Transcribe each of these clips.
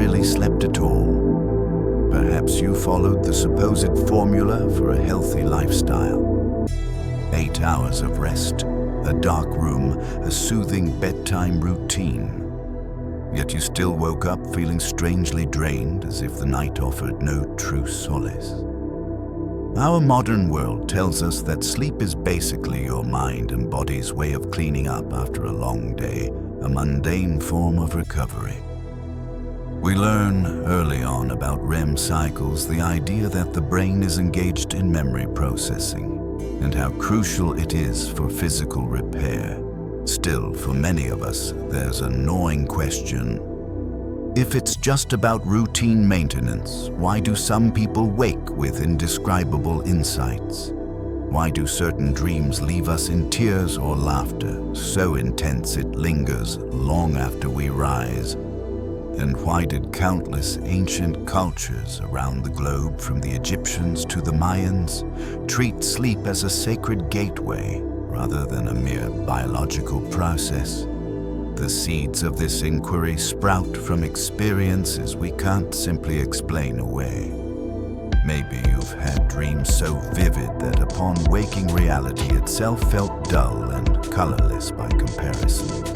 really slept at all. Perhaps you followed the supposed formula for a healthy lifestyle. 8 hours of rest, a dark room, a soothing bedtime routine. Yet you still woke up feeling strangely drained, as if the night offered no true solace. Our modern world tells us that sleep is basically your mind and body's way of cleaning up after a long day, a mundane form of recovery. We learn early on about REM cycles, the idea that the brain is engaged in memory processing, and how crucial it is for physical repair. Still, for many of us, there's a gnawing question. If it's just about routine maintenance, why do some people wake with indescribable insights? Why do certain dreams leave us in tears or laughter, so intense it lingers long after we rise? And why did countless ancient cultures around the globe, from the Egyptians to the Mayans, treat sleep as a sacred gateway rather than a mere biological process? The seeds of this inquiry sprout from experiences we can't simply explain away. Maybe you've had dreams so vivid that upon waking reality itself felt dull and colorless by comparison.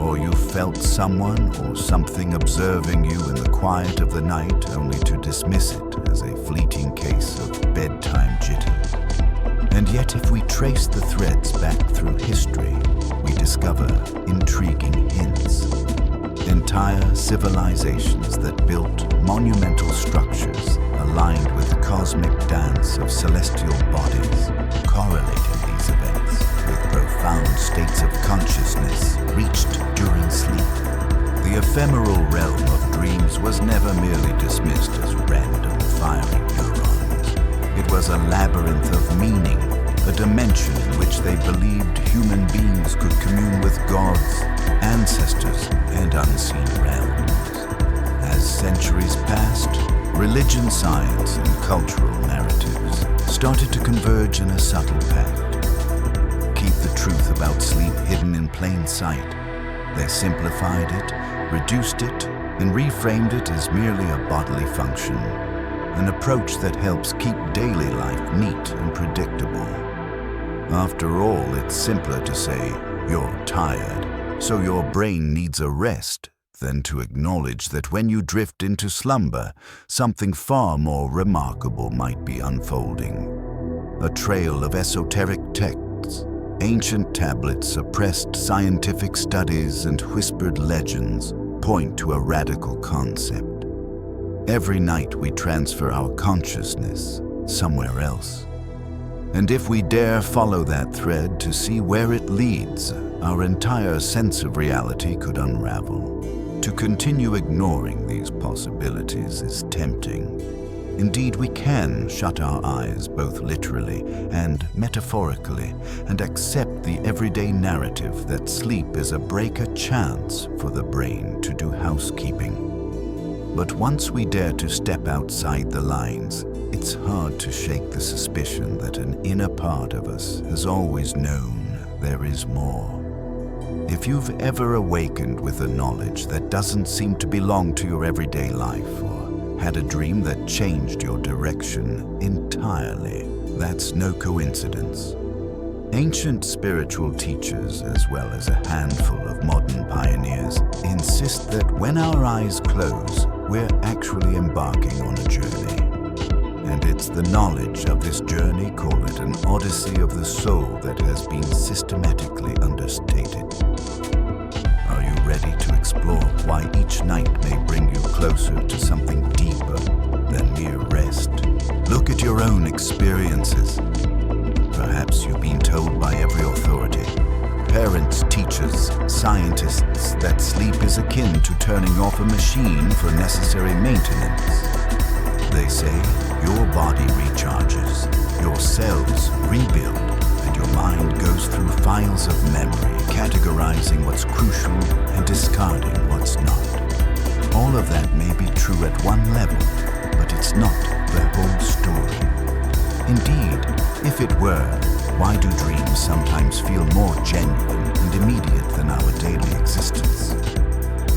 Or you felt someone or something observing you in the quiet of the night, only to dismiss it as a fleeting case of bedtime jitter. And yet, if we trace the threads back through history, we discover intriguing hints. Entire civilizations that built monumental structures aligned with the cosmic dance of celestial bodies, correlating these events with profound states of consciousness reached during sleep. The ephemeral realm of dreams was never merely dismissed as random firing neurons. It was a labyrinth of meaning, a dimension in which they believed human beings could commune with gods, ancestors, and unseen realms. As centuries passed, religion, science, and cultural narratives started to converge in a subtle pact. Keep the truth about sleep hidden in plain sight. They simplified it, reduced it, and reframed it as merely a bodily function, an approach that helps keep daily life neat and predictable. After all, it's simpler to say, you're tired, so your brain needs a rest, than to acknowledge that when you drift into slumber, something far more remarkable might be unfolding. A trail of esoteric texts, ancient tablets, suppressed scientific studies, and whispered legends point to a radical concept. Every night we transfer our consciousness somewhere else. And if we dare follow that thread to see where it leads, our entire sense of reality could unravel. To continue ignoring these possibilities is tempting. Indeed, we can shut our eyes both literally and metaphorically and accept the everyday narrative that sleep is a break, a chance for the brain to do housekeeping. But once we dare to step outside the lines, it's hard to shake the suspicion that an inner part of us has always known there is more. If you've ever awakened with a knowledge that doesn't seem to belong to your everyday life, or had a dream that changed your direction entirely, that's no coincidence. Ancient spiritual teachers, as well as a handful of modern pioneers, insist that when our eyes close, we're actually embarking on a journey. And it's the knowledge of this journey, call it an odyssey of the soul, that has been systematically understated. Are you ready to explore why each night may bring you closer to something deeper than mere rest? Look at your own experiences. Perhaps you've been told by every authority, parents, teachers, scientists, that sleep is akin to turning off a machine for necessary maintenance. They say your body recharges, your cells rebuild, and your mind goes through files of memory, categorizing what's crucial and discarding what's not. All of that may be true at one level, but it's not the whole story. Indeed, if it were, why do dreams sometimes feel more genuine and immediate than our daily existence?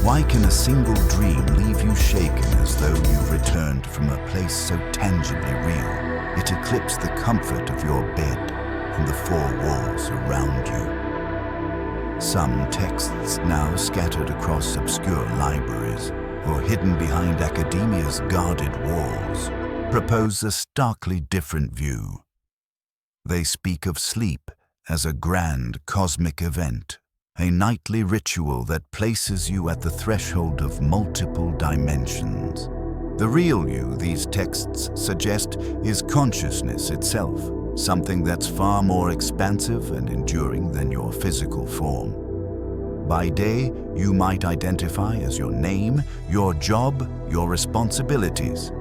Why can a single dream leave you shaken as though you've returned from a place so tangibly real it eclipsed the comfort of your bed and the four walls around you? Some texts now scattered across obscure libraries or hidden behind academia's guarded walls propose a starkly different view. They speak of sleep as a grand cosmic event, a nightly ritual that places you at the threshold of multiple dimensions. The real you, these texts suggest, is consciousness itself, something that's far more expansive and enduring than your physical form. By day, you might identify as your name, your job, your responsibilities.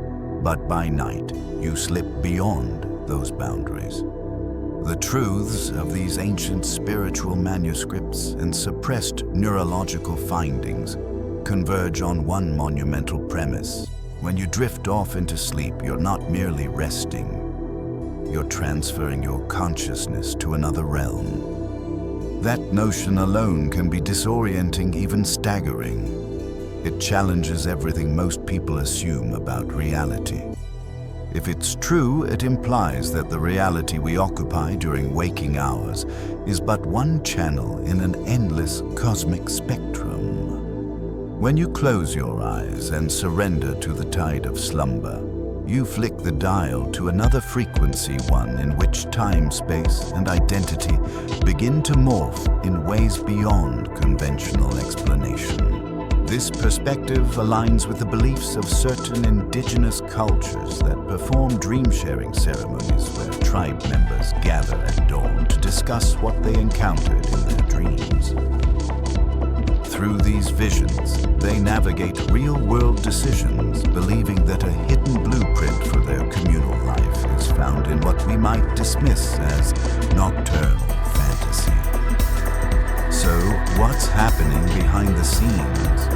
But by night, you slip beyond those boundaries. The truths of these ancient spiritual manuscripts and suppressed neurological findings converge on one monumental premise. When you drift off into sleep, you're not merely resting. You're transferring your consciousness to another realm. That notion alone can be disorienting, even staggering. It challenges everything most people assume about reality. If it's true, it implies that the reality we occupy during waking hours is but one channel in an endless cosmic spectrum. When you close your eyes and surrender to the tide of slumber, you flick the dial to another frequency, one in which time, space, and identity begin to morph in ways beyond conventional explanation. This perspective aligns with the beliefs of certain indigenous cultures that perform dream-sharing ceremonies where tribe members gather at dawn to discuss what they encountered in their dreams. Through these visions, they navigate real-world decisions, believing that a hidden blueprint for their communal life is found in what we might dismiss as nocturnal fantasy. So, what's happening behind the scenes?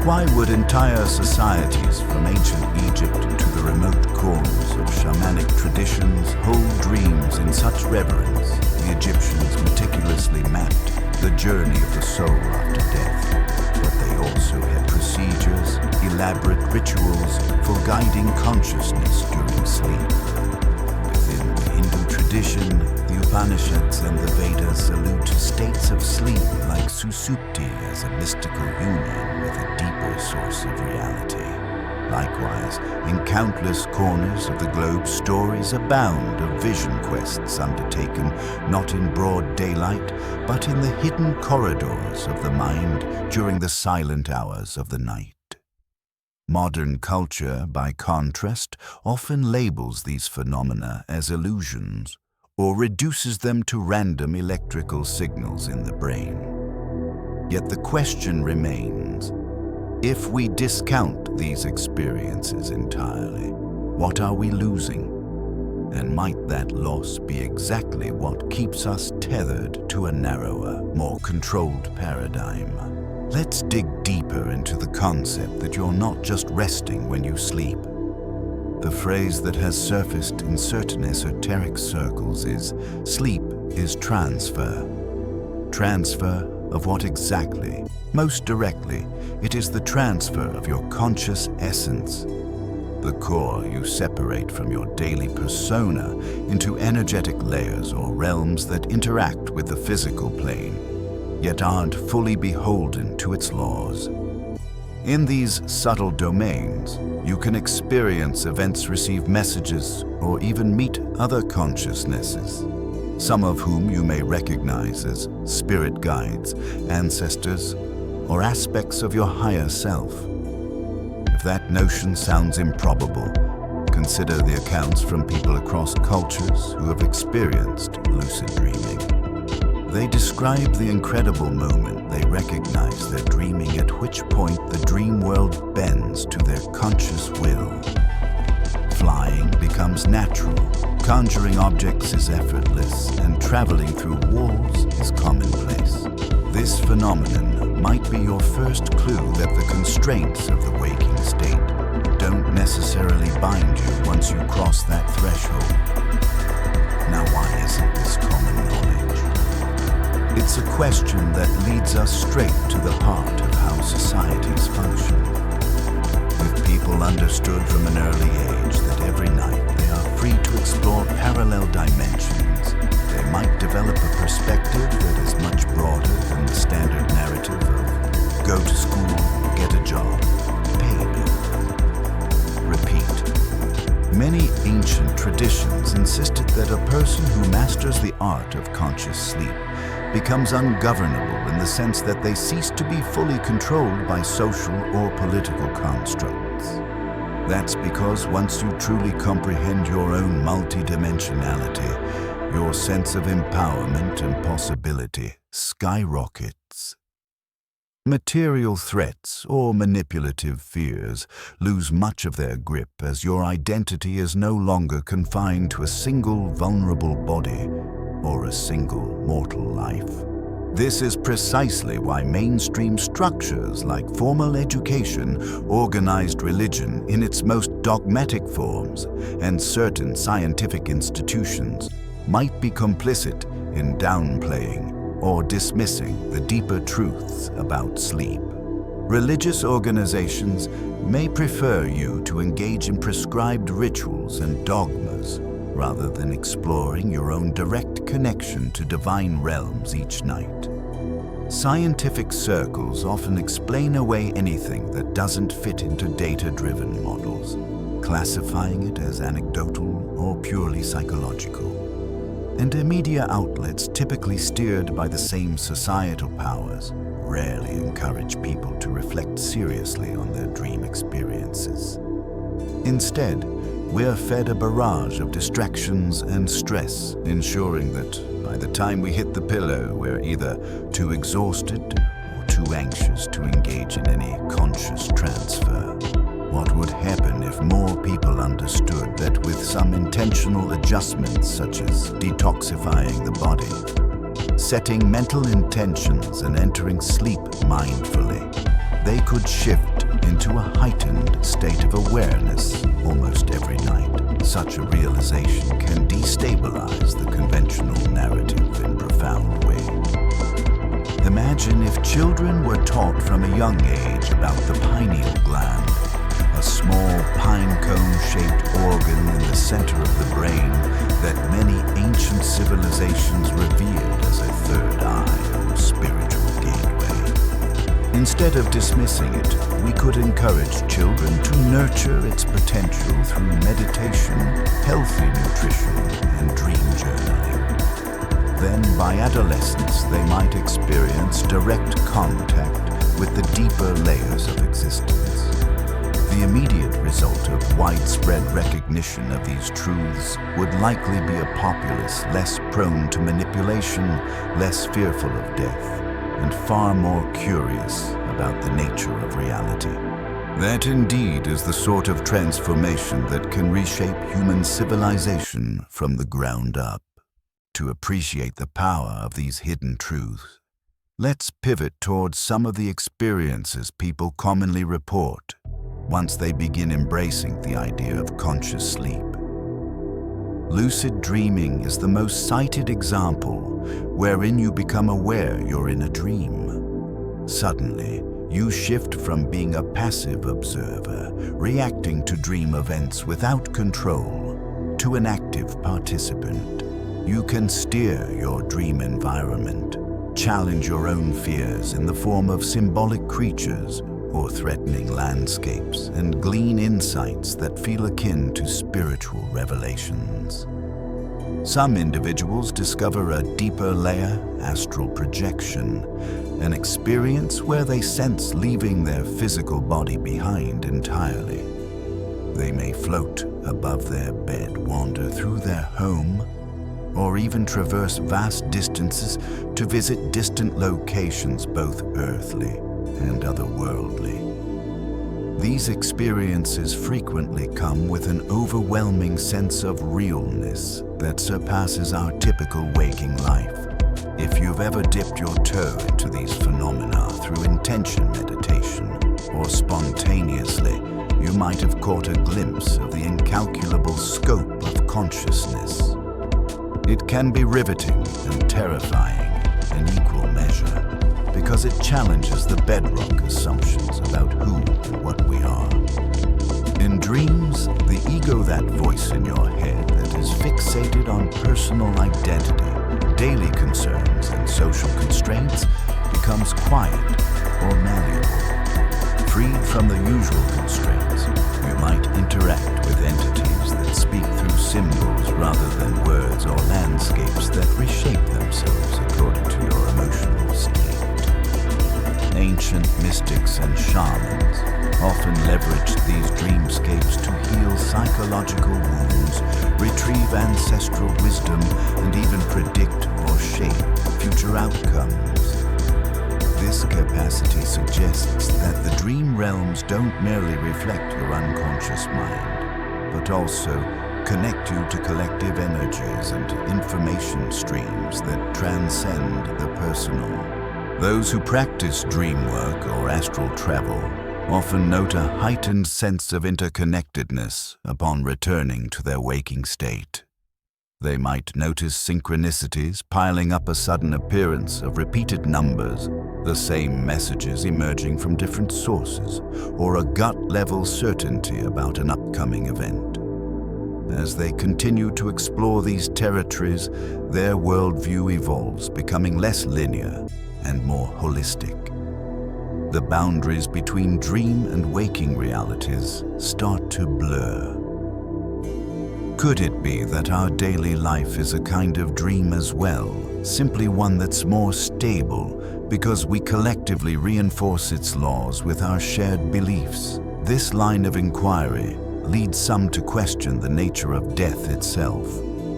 Why would entire societies from ancient Egypt to the remote corners of shamanic traditions hold dreams in such reverence? The Egyptians meticulously mapped the journey of the soul after death, but they also had procedures, elaborate rituals for guiding consciousness during sleep. Within the Hindu tradition, the Upanishads and the Vedas allude to states of sleep like susupti as a mystical union with a deeper source of reality. Likewise, in countless corners of the globe, stories abound of vision quests undertaken not in broad daylight, but in the hidden corridors of the mind during the silent hours of the night. Modern culture, by contrast, often labels these phenomena as illusions, or reduces them to random electrical signals in the brain. Yet the question remains, if we discount these experiences entirely, what are we losing? And might that loss be exactly what keeps us tethered to a narrower, more controlled paradigm? Let's dig deeper into the concept that you're not just resting when you sleep. The phrase that has surfaced in certain esoteric circles is, sleep is transfer. Transfer of what exactly? Most directly, it is the transfer of your conscious essence. The core you separate from your daily persona into energetic layers or realms that interact with the physical plane, yet aren't fully beholden to its laws. In these subtle domains, you can experience events, receive messages, or even meet other consciousnesses, some of whom you may recognize as spirit guides, ancestors, or aspects of your higher self. If that notion sounds improbable, consider the accounts from people across cultures who have experienced lucid dreaming. They describe the incredible moment they recognize they're dreaming, at which point the dream world bends to their conscious will. Flying becomes natural, conjuring objects is effortless, and traveling through walls is commonplace. This phenomenon might be your first clue that the constraints of the waking state don't necessarily bind you once you cross that threshold. Now, why isn't this common knowledge? It's a question that leads us straight to the heart of how how societies function. If people understood from an early age that every night they are free to explore parallel dimensions, they might develop a perspective that is much broader than the standard narrative of go to school, get a job, pay a bill, repeat. Many ancient traditions insisted that a person who masters the art of conscious sleep becomes ungovernable in the sense that they cease to be fully controlled by social or political constructs. That's because once you truly comprehend your own multidimensionality, your sense of empowerment and possibility skyrockets. Material threats or manipulative fears lose much of their grip as your identity is no longer confined to a single vulnerable body or a single mortal life. This is precisely why mainstream structures like formal education, organized religion in its most dogmatic forms, and certain scientific institutions might be complicit in downplaying or dismissing the deeper truths about sleep. Religious organizations may prefer you to engage in prescribed rituals and dogmas rather than exploring your own direct connection to divine realms each night. Scientific circles often explain away anything that doesn't fit into data-driven models, classifying it as anecdotal or purely psychological. And media outlets typically steered by the same societal powers rarely encourage people to reflect seriously on their dream experiences. Instead, we're fed a barrage of distractions and stress, ensuring that by the time we hit the pillow, we're either too exhausted or too anxious to engage in any conscious transfer. What would happen if more people understood that with some intentional adjustments such as detoxifying the body, setting mental intentions and entering sleep mindfully, they could shift into a heightened state of awareness almost every night? Such a realization can destabilize the conventional narrative in profound ways. Imagine if children were taught from a young age about the pineal gland, a small pine cone-shaped organ in the center of the brain that many ancient civilizations revered as a third eye or spiritual gateway. Instead of dismissing it, we could encourage children to nurture its potential through meditation, healthy nutrition, and dream journaling. Then, by adolescence, they might experience direct contact with the deeper layers of existence. The immediate result of widespread recognition of these truths would likely be a populace less prone to manipulation, less fearful of death, and far more curious about the nature of reality. That indeed is the sort of transformation that can reshape human civilization from the ground up. To appreciate the power of these hidden truths, let's pivot towards some of the experiences people commonly report once they begin embracing the idea of conscious sleep. Lucid dreaming is the most cited example wherein you become aware you're in a dream. Suddenly, you shift from being a passive observer, reacting to dream events without control, to an active participant. You can steer your dream environment, challenge your own fears in the form of symbolic creatures or threatening landscapes, and glean insights that feel akin to spiritual revelations. Some individuals discover a deeper layer, astral projection, an experience where they sense leaving their physical body behind entirely. They may float above their bed, wander through their home, or even traverse vast distances to visit distant locations, both earthly and otherworldly. These experiences frequently come with an overwhelming sense of realness that surpasses our typical waking life. If you've ever dipped your toe into these phenomena through intention meditation or spontaneously, you might have caught a glimpse of the incalculable scope of consciousness. It can be riveting and terrifying in equal measure, because it challenges the bedrock assumptions about who and what we are. In dreams, the ego, that voice in your head that is fixated on personal identity, daily concerns, and social constraints, becomes quiet or malleable. Freed from the usual constraints, you might interact with entities that speak through symbols rather than words, or landscapes that reshape themselves according to your emotional state. Ancient mystics and shamans often leveraged these dreamscapes to heal psychological wounds, retrieve ancestral wisdom, and even predict or shape future outcomes. This capacity suggests that the dream realms don't merely reflect your unconscious mind, but also connect you to collective energies and information streams that transcend the personal. Those who practice dream work or astral travel often note a heightened sense of interconnectedness upon returning to their waking state. They might notice synchronicities piling up, a sudden appearance of repeated numbers, the same messages emerging from different sources, or a gut-level certainty about an upcoming event. As they continue to explore these territories, their worldview evolves, becoming less linear and more holistic. The boundaries between dream and waking realities start to blur. Could it be that our daily life is a kind of dream as well, simply one that's more stable because we collectively reinforce its laws with our shared beliefs? This line of inquiry leads some to question the nature of death itself.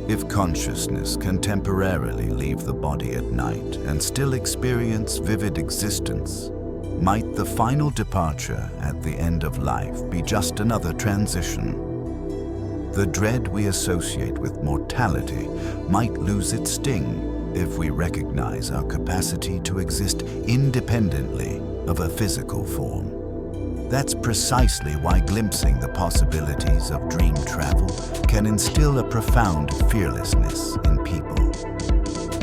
If consciousness can temporarily leave the body at night and still experience vivid existence, might the final departure at the end of life be just another transition? The dread we associate with mortality might lose its sting if we recognize our capacity to exist independently of a physical form. That's precisely why glimpsing the possibilities of dream travel can instill a profound fearlessness in people.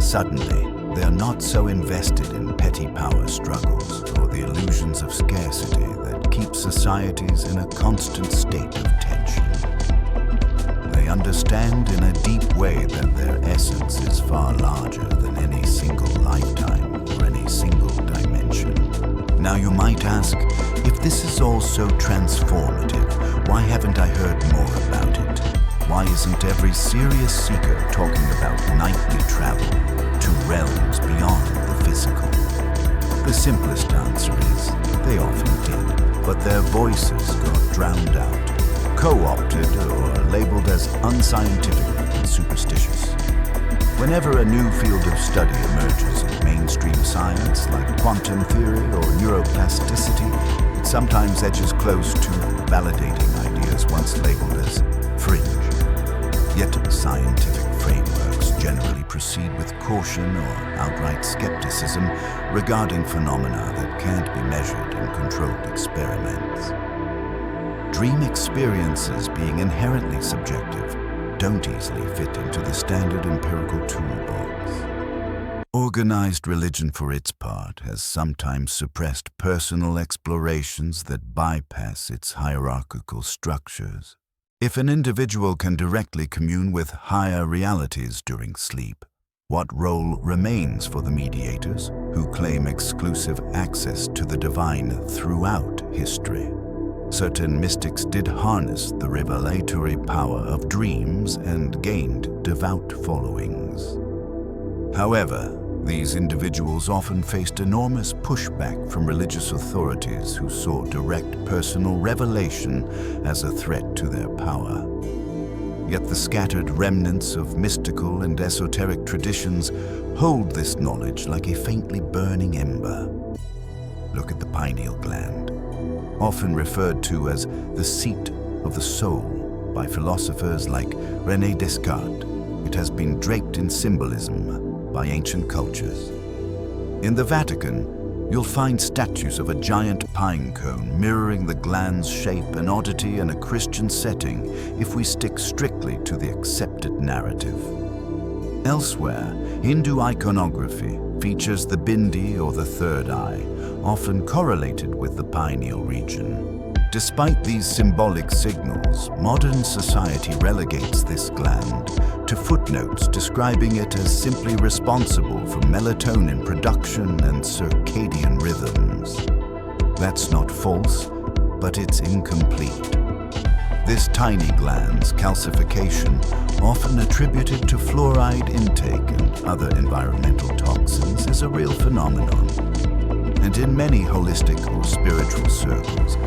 Suddenly, they're not so invested in petty power struggles or the illusions of scarcity that keep societies in a constant state of tension. They understand in a deep way that their essence is far larger than any single lifetime or any single dimension. Now you might ask, if this is all so transformative, why haven't I heard more about it? Why isn't every serious seeker talking about nightly travel to realms beyond the physical? The simplest answer is, they often did, but their voices got drowned out, co-opted, or labeled as unscientific and superstitious. Whenever a new field of study emerges in mainstream science, like quantum theory or neuroplasticity, it sometimes edges close to validating ideas once labeled as fringe. Yet scientific frameworks generally proceed with caution or outright skepticism regarding phenomena that can't be measured in controlled experiments. Dream experiences, being inherently subjective, don't easily fit into the standard empirical toolbox. Organized religion, for its part, has sometimes suppressed personal explorations that bypass its hierarchical structures. If an individual can directly commune with higher realities during sleep, what role remains for the mediators who claim exclusive access to the divine throughout history? Certain mystics did harness the revelatory power of dreams and gained devout followings. However, these individuals often faced enormous pushback from religious authorities who saw direct personal revelation as a threat to their power. Yet the scattered remnants of mystical and esoteric traditions hold this knowledge like a faintly burning ember. Look at the pineal gland, often referred to as the seat of the soul by philosophers like René Descartes. It has been draped in symbolism by ancient cultures. In the Vatican, you'll find statues of a giant pine cone mirroring the gland's shape, an oddity in a Christian setting if we stick strictly to the accepted narrative. Elsewhere, Hindu iconography features the bindi or the third eye, often correlated with the pineal region. Despite these symbolic signals, modern society relegates this gland to footnotes describing it as simply responsible for melatonin production and circadian rhythms. That's not false, but it's incomplete. This tiny gland's calcification, often attributed to fluoride intake and other environmental toxins, is a real phenomenon. And in many holistic or spiritual circles,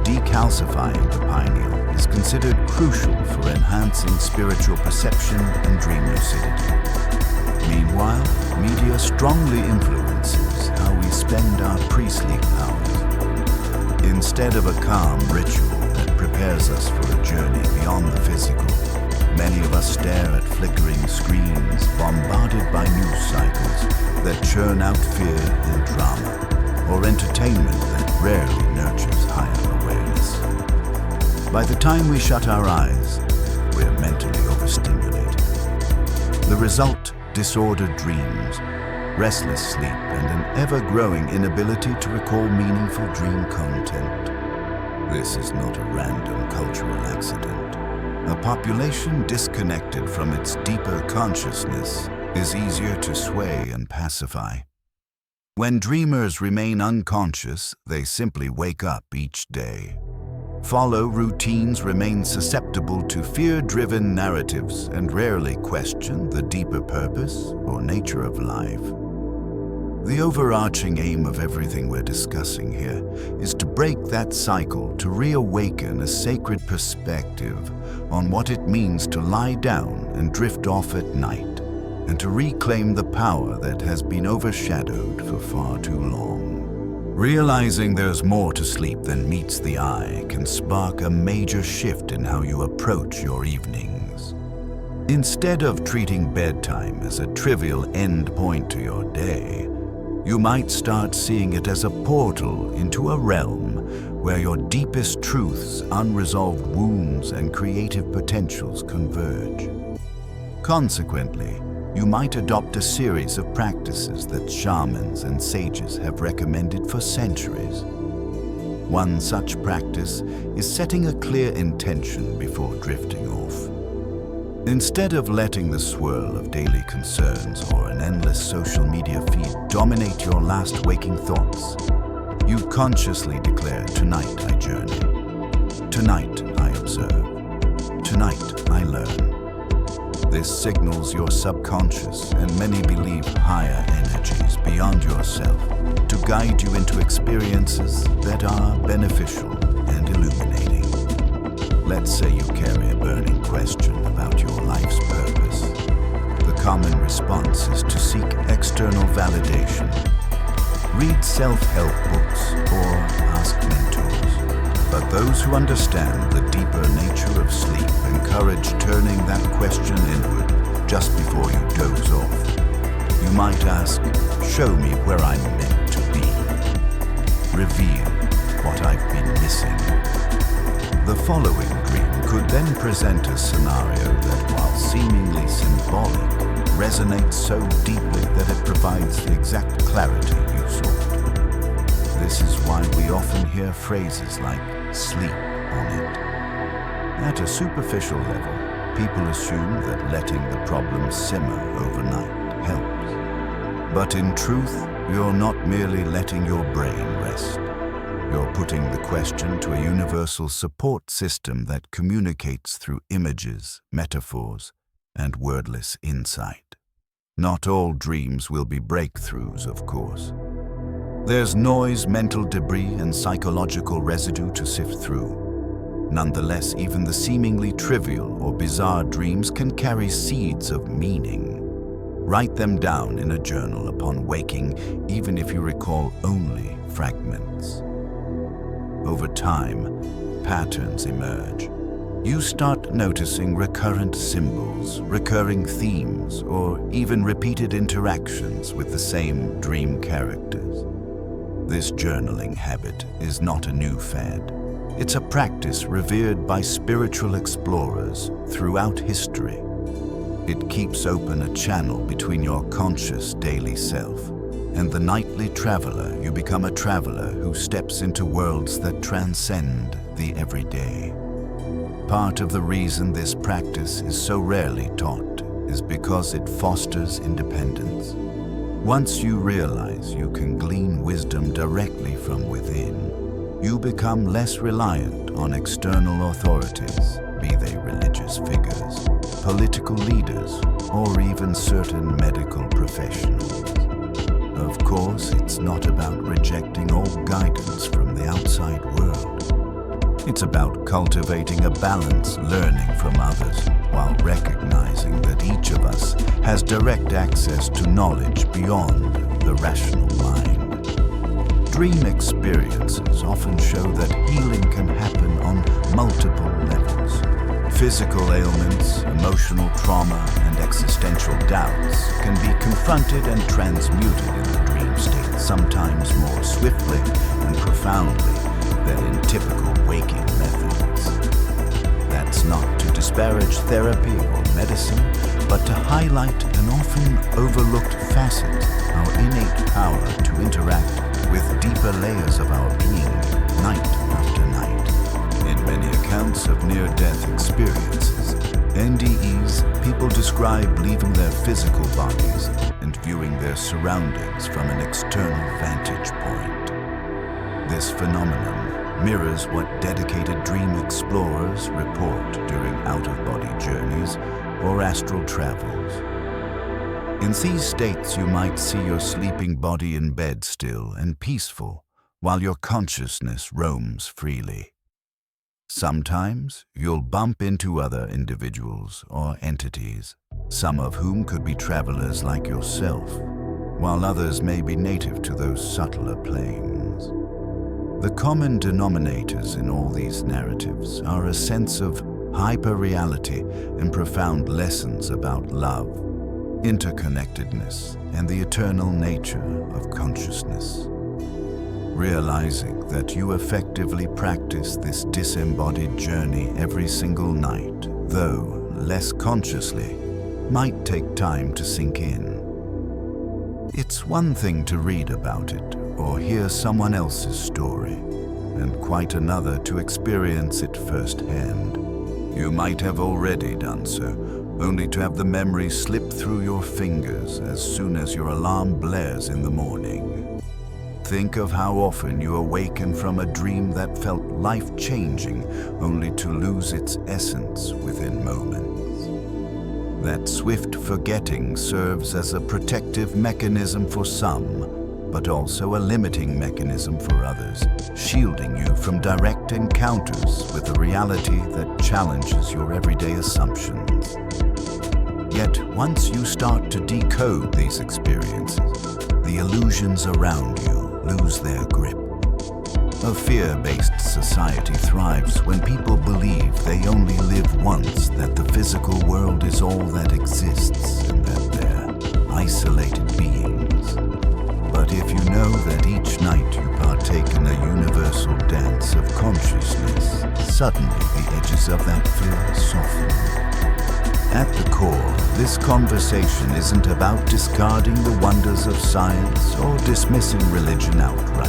decalcifying the pineal is considered crucial for enhancing spiritual perception and dream lucidity. Meanwhile, media strongly influences how we spend our pre-sleep hours. Instead of a calm ritual that prepares us for a journey beyond the physical, many of us stare at flickering screens, bombarded by news cycles that churn out fear and drama, or entertainment that rarely nurtures higher awareness. By the time we shut our eyes, we're mentally overstimulated. The result, disordered dreams, restless sleep, and an ever-growing inability to recall meaningful dream content. This is not a random cultural accident. A population disconnected from its deeper consciousness is easier to sway and pacify. When dreamers remain unconscious, they simply wake up each day. Follow routines, remain susceptible to fear-driven narratives, and rarely question the deeper purpose or nature of life. The overarching aim of everything we're discussing here is to break that cycle, to reawaken a sacred perspective on what it means to lie down and drift off at night, and to reclaim the power that has been overshadowed for far too long. Realizing there's more to sleep than meets the eye can spark a major shift in how you approach your evenings. Instead of treating bedtime as a trivial end point to your day, you might start seeing it as a portal into a realm where your deepest truths, unresolved wounds, and creative potentials converge. Consequently, you might adopt a series of practices that shamans and sages have recommended for centuries. One such practice is setting a clear intention before drifting off. Instead of letting the swirl of daily concerns or an endless social media feed dominate your last waking thoughts, you consciously declare, "Tonight I journey. Tonight I observe. Tonight I learn." This signals your subconscious, and many believe higher energies beyond yourself, to guide you into experiences that are beneficial and illuminating. Let's say you carry a burning question about your life's purpose. The common response is to seek external validation. Read self-help books or ask mentors. But those who understand the deeper nature of sleep encourage turning that question inward just before you doze off. You might ask, "Show me where I'm meant to be. Reveal what I've been missing." The following dream could then present a scenario that, while seemingly symbolic, resonates so deeply that it provides the exact clarity you sought. This is why we often hear phrases like "sleep on it." At a superficial level, people assume that letting the problem simmer overnight helps. But in truth, you're not merely letting your brain rest. You're putting the question to a universal support system that communicates through images, metaphors, and wordless insight. Not all dreams will be breakthroughs, of course. There's noise, mental debris, and psychological residue to sift through. Nonetheless, even the seemingly trivial or bizarre dreams can carry seeds of meaning. Write them down in a journal upon waking, even if you recall only fragments. Over time, patterns emerge. You start noticing recurrent symbols, recurring themes, or even repeated interactions with the same dream characters. This journaling habit is not a new fad. It's a practice revered by spiritual explorers throughout history. It keeps open a channel between your conscious daily self And the nightly traveler, you become a traveler who steps into worlds that transcend the everyday. Part of the reason this practice is so rarely taught is because it fosters independence. Once you realize you can glean wisdom directly from within, you become less reliant on external authorities, be they religious figures, political leaders, or even certain medical professionals. Of course, it's not about rejecting all guidance from the outside world. It's about cultivating a balance, learning from others, while recognizing that each of us has direct access to knowledge beyond the rational mind. Dream experiences often show that healing can happen on multiple levels. Physical ailments, emotional trauma, and existential doubts can be confronted and transmuted in the dream state, sometimes more swiftly and profoundly than in typical waking methods. That's not to disparage therapy or medicine, but to highlight an often overlooked facet, our innate power to interact with deeper layers of our being, night after night. In many accounts of near-death experiences, NDEs, people describe leaving their physical bodies and viewing their surroundings from an external vantage point. This phenomenon mirrors what dedicated dream explorers report during out-of-body journeys or astral travels. In these states, you might see your sleeping body in bed still and peaceful, while your consciousness roams freely. Sometimes you'll bump into other individuals or entities, some of whom could be travelers like yourself, while others may be native to those subtler planes. The common denominators in all these narratives are a sense of hyper-reality and profound lessons about love, interconnectedness, and the eternal nature of consciousness. Realizing that you effectively practice this disembodied journey every single night, though less consciously, might take time to sink in. It's one thing to read about it or hear someone else's story, and quite another to experience it firsthand. You might have already done so, only to have the memory slip through your fingers as soon as your alarm blares in the morning. Think of how often you awaken from a dream that felt life-changing, only to lose its essence within moments. That swift forgetting serves as a protective mechanism for some, but also a limiting mechanism for others, shielding you from direct encounters with a reality that challenges your everyday assumptions. Yet, once you start to decode these experiences, the illusions around you lose their grip. A fear-based society thrives when people believe they only live once, that the physical world is all that exists, and that they're isolated beings. But if you know that each night you partake in a universal dance of consciousness, suddenly the edges of that fear soften. At the core, this conversation isn't about discarding the wonders of science or dismissing religion outright.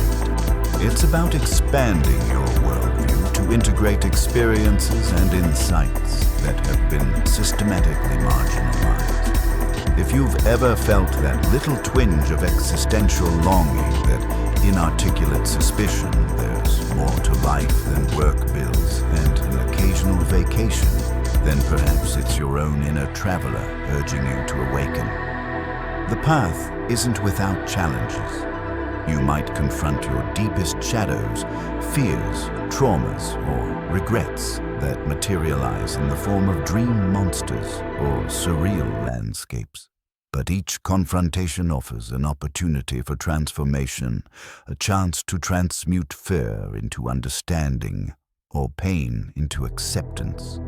It's about expanding your worldview to integrate experiences and insights that have been systematically marginalized. If you've ever felt that little twinge of existential longing, that inarticulate suspicion there's more to life than work bills and an occasional vacation, then perhaps it's your own inner traveler urging you to awaken. The path isn't without challenges. You might confront your deepest shadows, fears, traumas, or regrets that materialize in the form of dream monsters or surreal landscapes. But each confrontation offers an opportunity for transformation, a chance to transmute fear into understanding or pain into acceptance.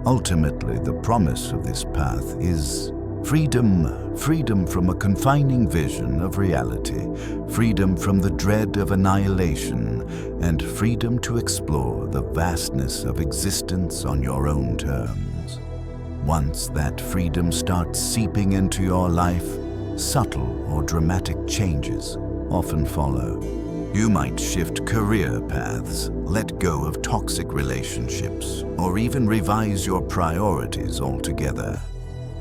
Ultimately, the promise of this path is freedom from a confining vision of reality, freedom from the dread of annihilation, and freedom to explore the vastness of existence on your own terms. Once that freedom starts seeping into your life, subtle or dramatic changes often follow. You might shift career paths, let go of toxic relationships, or even revise your priorities altogether.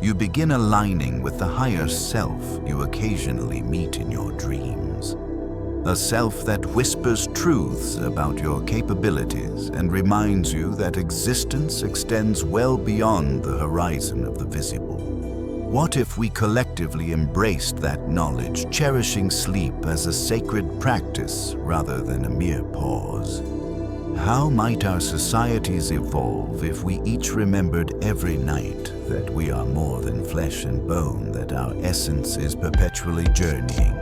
You begin aligning with the higher self you occasionally meet in your dreams. A self that whispers truths about your capabilities and reminds you that existence extends well beyond the horizon of the visible. What if we collectively embraced that knowledge, cherishing sleep as a sacred practice rather than a mere pause? How might our societies evolve if we each remembered every night that we are more than flesh and bone, that our essence is perpetually journeying,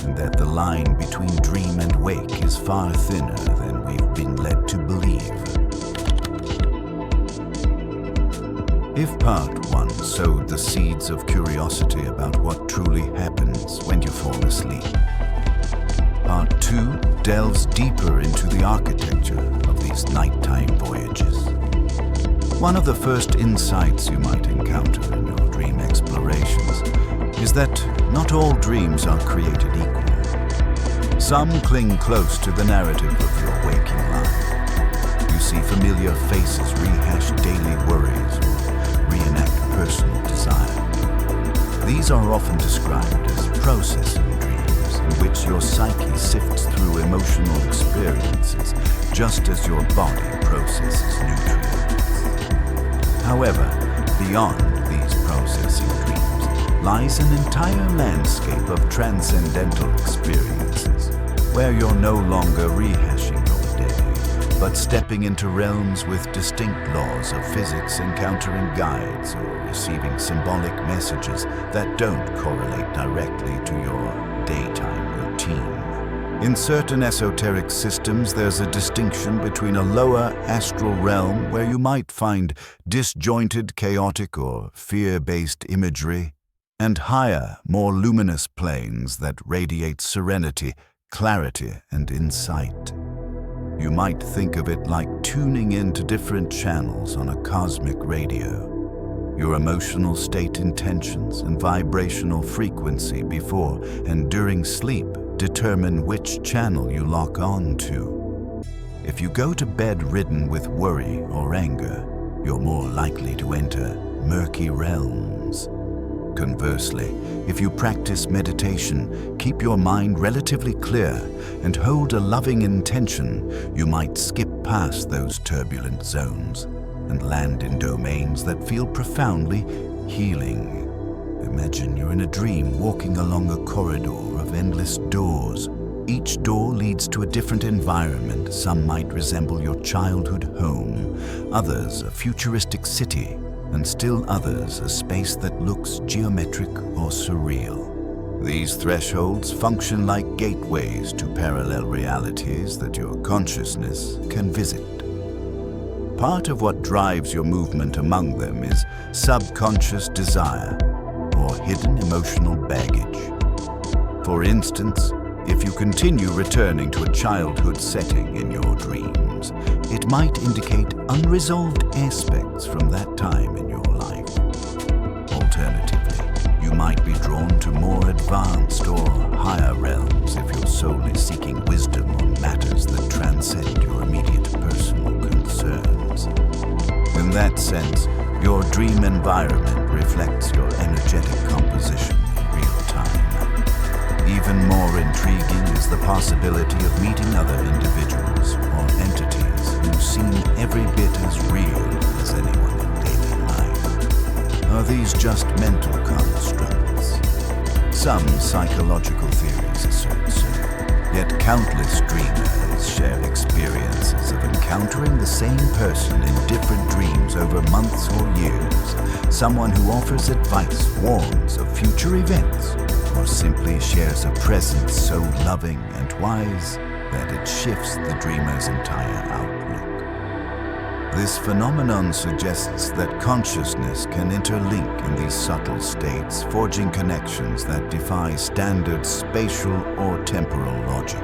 and that the line between dream and wake is far thinner than we've been led to believe? If Part 1 sowed the seeds of curiosity about what truly happens when you fall asleep, Part 2 delves deeper into the architecture of these nighttime voyages. One of the first insights you might encounter in your dream explorations is that not all dreams are created equal. Some cling close to the narrative of your waking life. You see familiar faces rehash daily worries or reenact personal desire. These are often described as processing dreams, in which your psyche sifts through emotional experiences just as your body processes nutrients. However, beyond these processing dreams lies an entire landscape of transcendental experiences, where you're no longer rehashing your day, but stepping into realms with distinct laws of physics, encountering guides or receiving symbolic messages that don't correlate directly to your daytime routine. In certain esoteric systems, there's a distinction between a lower astral realm where you might find disjointed, chaotic, or fear-based imagery, and higher, more luminous planes that radiate serenity, clarity, and insight. You might think of it like tuning into different channels on a cosmic radio. Your emotional state, intentions, and vibrational frequency before and during sleep determine which channel you lock on to. If you go to bed ridden with worry or anger, you're more likely to enter murky realms. Conversely, if you practice meditation, keep your mind relatively clear, and hold a loving intention, you might skip past those turbulent zones and land in domains that feel profoundly healing. Imagine you're in a dream walking along a corridor of endless doors. Each door leads to a different environment. Some might resemble your childhood home, others a futuristic city, and still others a space that looks geometric or surreal. These thresholds function like gateways to parallel realities that your consciousness can visit. Part of what drives your movement among them is subconscious desire or hidden emotional baggage. For instance, if you continue returning to a childhood setting in your dreams, it might indicate unresolved aspects from that time in your life. Alternatively, you might be drawn to more advanced or higher realms if you're solely seeking wisdom on matters that transcend your immediate personal concerns. In that sense, your dream environment reflects your energetic composition in real time. Even more intriguing is the possibility of meeting other individuals or entities who seem every bit as real as anyone in daily life. Are these just mental constructs? Some psychological theories assert so, yet countless dreamers share experiences of encountering the same person in different dreams over months or years. Someone who offers advice, warns of future events, or simply shares a presence so loving and wise that it shifts the dreamer's entire outlook. This phenomenon suggests that consciousness can interlink in these subtle states, forging connections that defy standard spatial or temporal logic.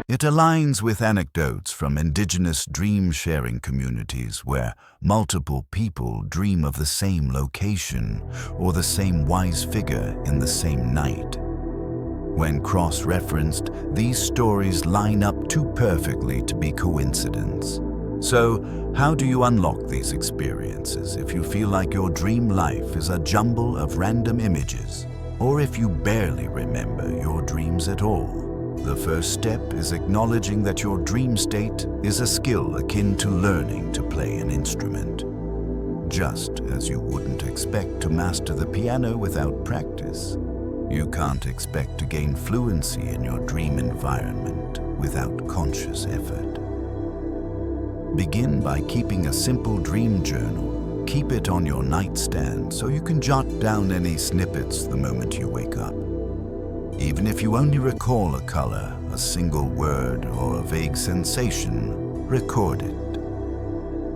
It aligns with anecdotes from indigenous dream-sharing communities where multiple people dream of the same location or the same wise figure in the same night. When cross-referenced, these stories line up too perfectly to be coincidence. So, how do you unlock these experiences if you feel like your dream life is a jumble of random images, or if you barely remember your dreams at all? The first step is acknowledging that your dream state is a skill akin to learning to play an instrument. Just as you wouldn't expect to master the piano without practice, you can't expect to gain fluency in your dream environment without conscious effort. Begin by keeping a simple dream journal. Keep it on your nightstand so you can jot down any snippets the moment you wake up. Even if you only recall a color, a single word, or a vague sensation, record it.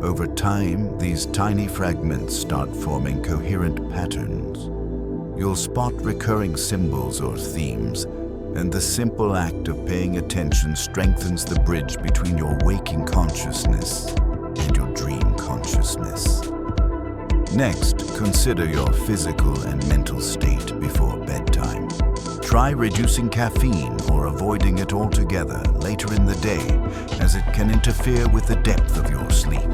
Over time, these tiny fragments start forming coherent patterns. You'll spot recurring symbols or themes, and the simple act of paying attention strengthens the bridge between your waking consciousness and your dream consciousness. Next, consider your physical and mental state before bedtime. Try reducing caffeine or avoiding it altogether later in the day, as it can interfere with the depth of your sleep.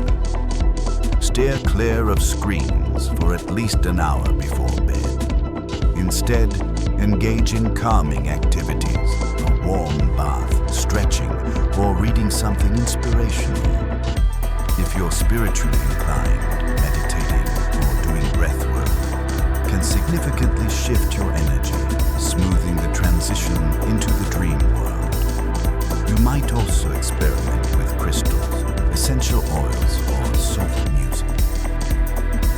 Steer clear of screens for at least an hour before bed. Instead, engage in calming activities, a warm bath, stretching, or reading something inspirational. If you're spiritually inclined, meditating or doing breath work can significantly shift your energy, smoothing the transition into the dream world. You might also experiment with crystals, essential oils, or soft music.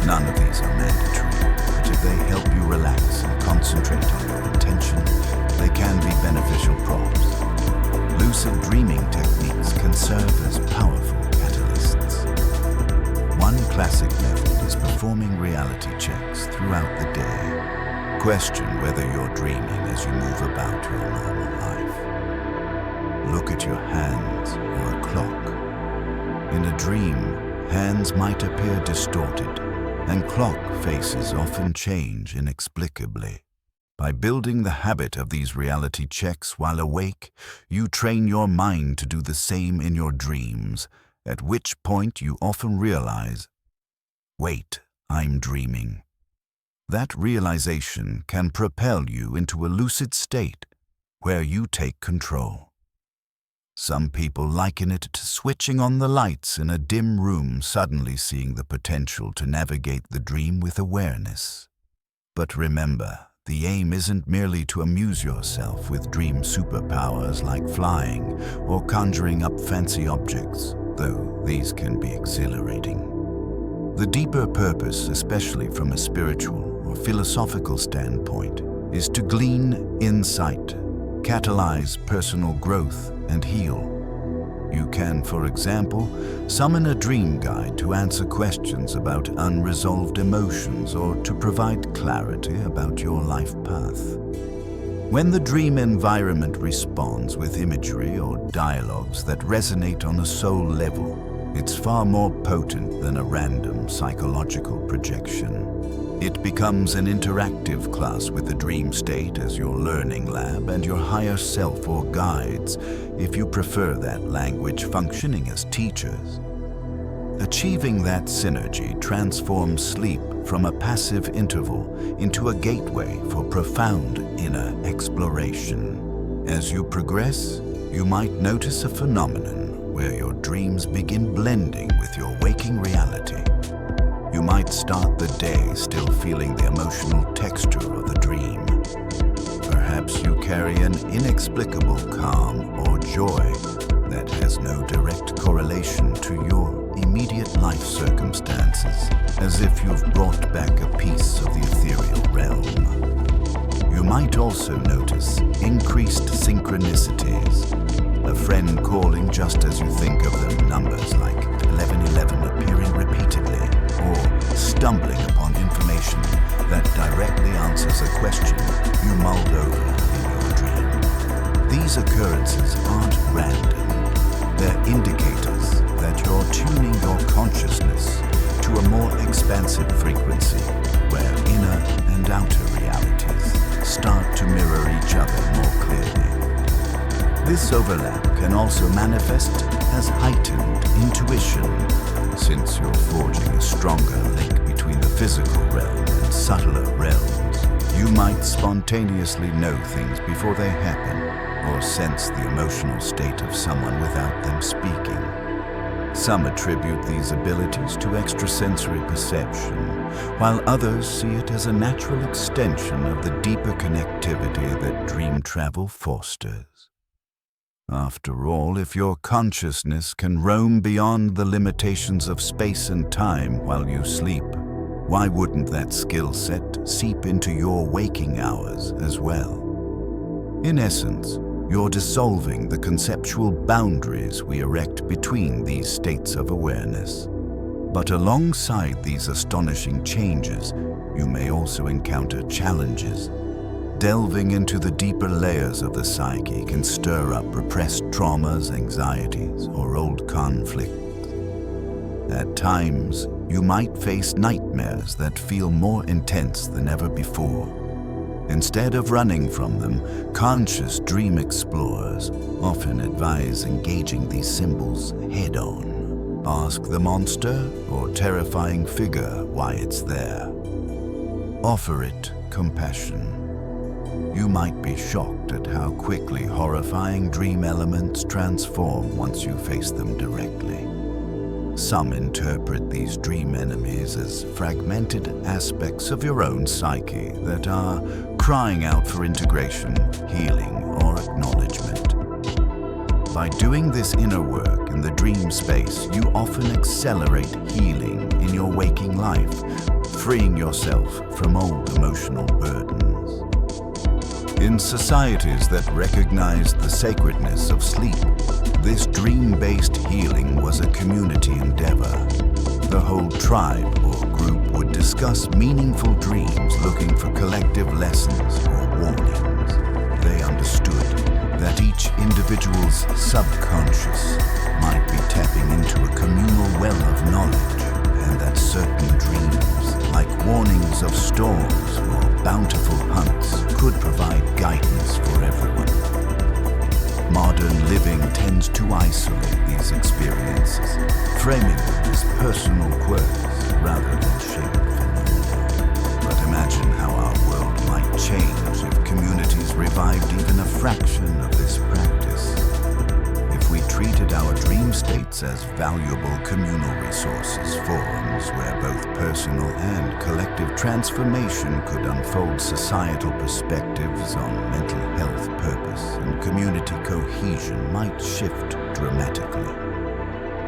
None of these are mandatory, but if they help you relax and concentrate on your intention, they can be beneficial props. Lucid dreaming techniques can serve as powerful catalysts. One classic method is performing reality checks throughout the day. Question whether you're dreaming as you move about your normal life. Look at your hands or a clock. In a dream, hands might appear distorted, and clock faces often change inexplicably. By building the habit of these reality checks while awake, you train your mind to do the same in your dreams, at which point you often realize, wait, I'm dreaming. That realization can propel you into a lucid state where you take control. Some people liken it to switching on the lights in a dim room, suddenly seeing the potential to navigate the dream with awareness. But remember, the aim isn't merely to amuse yourself with dream superpowers like flying or conjuring up fancy objects, though these can be exhilarating. The deeper purpose, especially from a spiritual or philosophical standpoint, is to glean insight, catalyze personal growth, and heal. You can, for example, summon a dream guide to answer questions about unresolved emotions or to provide clarity about your life path. When the dream environment responds with imagery or dialogues that resonate on a soul level, it's far more potent than a random psychological projection. It becomes an interactive class with the dream state as your learning lab and your higher self or guides, if you prefer that language, functioning as teachers. Achieving that synergy transforms sleep from a passive interval into a gateway for profound inner exploration. As you progress, you might notice a phenomenon where your dreams begin blending with your waking reality. You might start the day still feeling the emotional texture of the dream. Perhaps you carry an inexplicable calm or joy that has no direct correlation to your immediate life circumstances, as if you've brought back a piece of the ethereal realm. You might also notice increased synchronicities, a friend calling just as you think of them, numbers like 1111 appearing repeatedly, or stumbling upon information that directly answers a question you mulled over in your dream. These occurrences aren't random. They're indicators that you're tuning your consciousness to a more expansive frequency, where inner and outer realities start to mirror each other more clearly. This overlap can also manifest as heightened intuition, since you're forging a stronger link between the physical realm and subtler realms. You might spontaneously know things before they happen, or sense the emotional state of someone without them speaking. Some attribute these abilities to extrasensory perception, while others see it as a natural extension of the deeper connectivity that dream travel fosters. After all, if your consciousness can roam beyond the limitations of space and time while you sleep, why wouldn't that skill set seep into your waking hours as well? In essence, you're dissolving the conceptual boundaries we erect between these states of awareness. But alongside these astonishing changes, you may also encounter challenges. Delving into the deeper layers of the psyche can stir up repressed traumas, anxieties, or old conflicts. At times, you might face nightmares that feel more intense than ever before. Instead of running from them, conscious dream explorers often advise engaging these symbols head-on. Ask the monster or terrifying figure why it's there. Offer it compassion. You might be shocked at how quickly horrifying dream elements transform once you face them directly. Some interpret these dream enemies as fragmented aspects of your own psyche that are crying out for integration, healing, or acknowledgement. By doing this inner work in the dream space, you often accelerate healing in your waking life, freeing yourself from old emotional burdens. In societies that recognized the sacredness of sleep, this dream-based healing was a community endeavor. The whole tribe or group would discuss meaningful dreams, looking for collective lessons or warnings. They understood that each individual's subconscious might be tapping into a communal well of knowledge, and that certain dreams, like warnings of storms or bountiful hunts, could provide guidance for everyone. Modern living tends to isolate these experiences, framing them as personal quirks rather than shared phenomena. But imagine how our world might change if communities revived even a fraction of this practice. If we treated our dream states as valuable communal resources, forums where both personal and collective transformation could unfold, societal perspectives on mental health, purpose, and community cohesion might shift dramatically.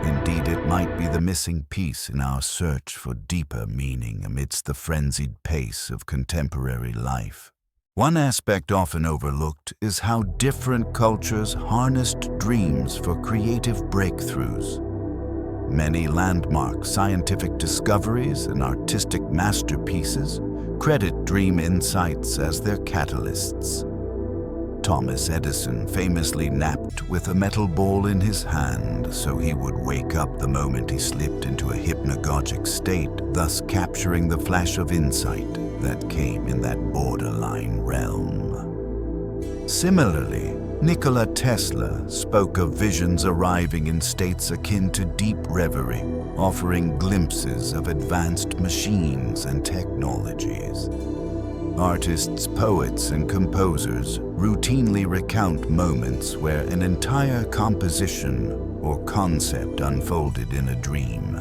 Indeed, it might be the missing piece in our search for deeper meaning amidst the frenzied pace of contemporary life. One aspect often overlooked is how different cultures harnessed dreams for creative breakthroughs. Many landmark scientific discoveries and artistic masterpieces credit dream insights as their catalysts. Thomas Edison famously napped with a metal ball in his hand so he would wake up the moment he slipped into a hypnagogic state, thus capturing the flash of insight that came in that borderline realm. Similarly, Nikola Tesla spoke of visions arriving in states akin to deep reverie, offering glimpses of advanced machines and technologies. Artists, poets, and composers routinely recount moments where an entire composition or concept unfolded in a dream.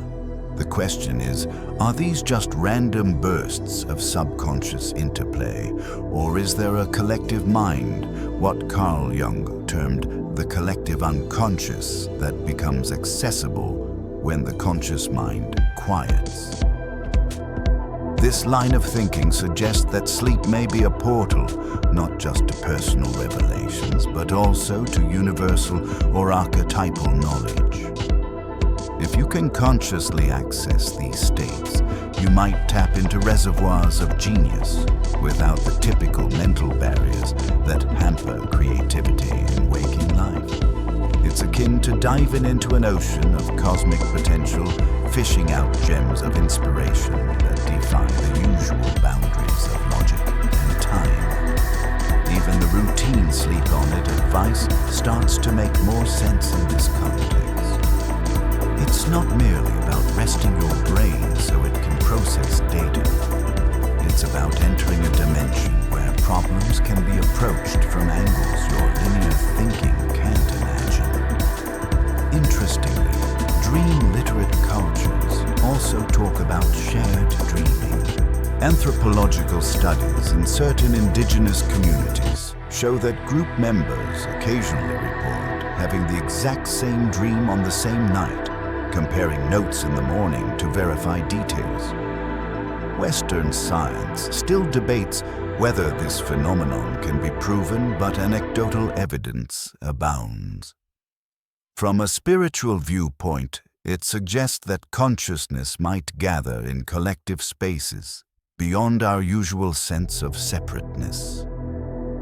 The question is, are these just random bursts of subconscious interplay, or is there a collective mind, what Carl Jung termed the collective unconscious, that becomes accessible when the conscious mind quiets? This line of thinking suggests that sleep may be a portal, not just to personal revelations, but also to universal or archetypal knowledge. If you can consciously access these states, you might tap into reservoirs of genius without the typical mental barriers that hamper creativity in waking life. It's akin to diving into an ocean of cosmic potential, fishing out gems of inspiration that defy the usual boundaries of logic and time. Even the routine sleep on it advice starts to make more sense in this context. It's not merely about resting your brain so it can process data. It's about entering a dimension where problems can be approached from angles your linear thinking can't imagine. Interestingly, dream-literate cultures also talk about shared dreaming. Anthropological studies in certain indigenous communities show that group members occasionally report having the exact same dream on the same night, comparing notes in the morning to verify details. Western science still debates whether this phenomenon can be proven, but anecdotal evidence abounds. From a spiritual viewpoint, it suggests that consciousness might gather in collective spaces, beyond our usual sense of separateness.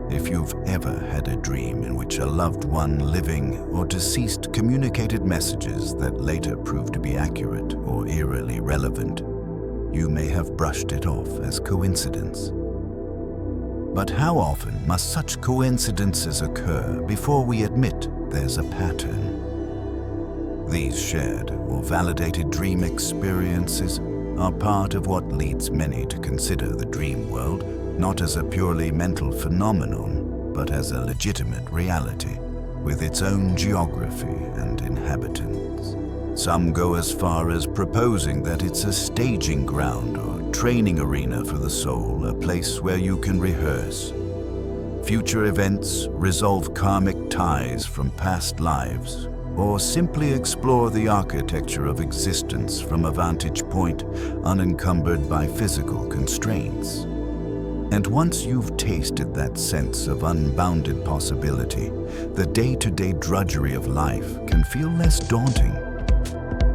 If you've ever had a dream in which a loved one, living or deceased, communicated messages that later proved to be accurate or eerily relevant, you may have brushed it off as coincidence. But how often must such coincidences occur before we admit there's a pattern? These shared or validated dream experiences are part of what leads many to consider the dream world not as a purely mental phenomenon, but as a legitimate reality with its own geography and inhabitants. Some go as far as proposing that it's a staging ground or training arena for the soul, a place where you can rehearse future events, resolve karmic ties from past lives, or simply explore the architecture of existence from a vantage point unencumbered by physical constraints. And once you've tasted that sense of unbounded possibility, the day-to-day drudgery of life can feel less daunting.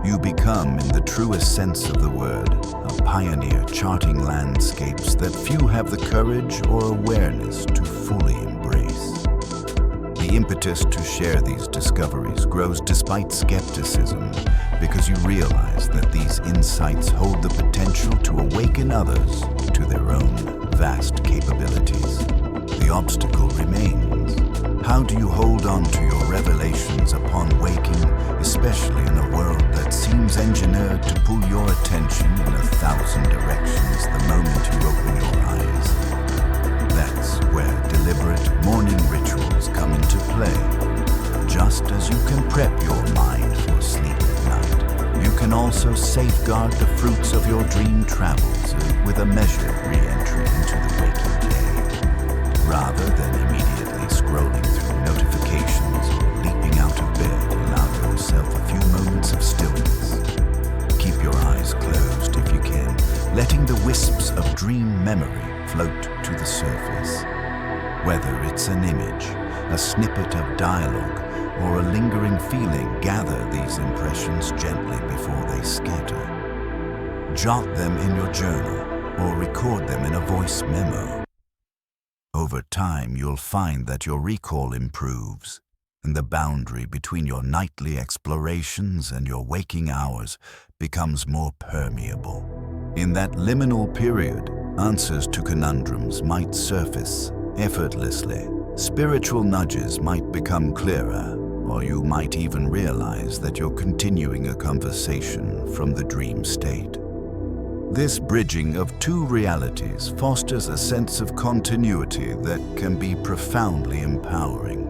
You become, in the truest sense of the word, a pioneer charting landscapes that few have the courage or awareness to fully embrace. The impetus to share these discoveries grows despite skepticism, because you realize that these insights hold the potential to awaken others to their own vast capabilities. The obstacle remains. How do you hold on to your revelations upon waking, especially in a world that seems engineered to pull your attention in 1,000 directions the moment you open your eyes? That's where deliberate morning rituals come into play. Just as you can prep your mind for sleep at night, you can also safeguard the fruits of your dream travels with a measured re-entry into the waking day. Rather than immediately scrolling through notifications or leaping out of bed, allow yourself a few moments of stillness. Keep your eyes closed if you can, letting the wisps of dream memory float to the surface. Whether it's an image, a snippet of dialogue, or a lingering feeling, gather these impressions gently before they scatter. Jot them in your journal or record them in a voice memo. Over time, you'll find that your recall improves, and the boundary between your nightly explorations and your waking hours becomes more permeable. In that liminal period, answers to conundrums might surface effortlessly. Spiritual nudges might become clearer, or you might even realize that you're continuing a conversation from the dream state. This bridging of two realities fosters a sense of continuity that can be profoundly empowering.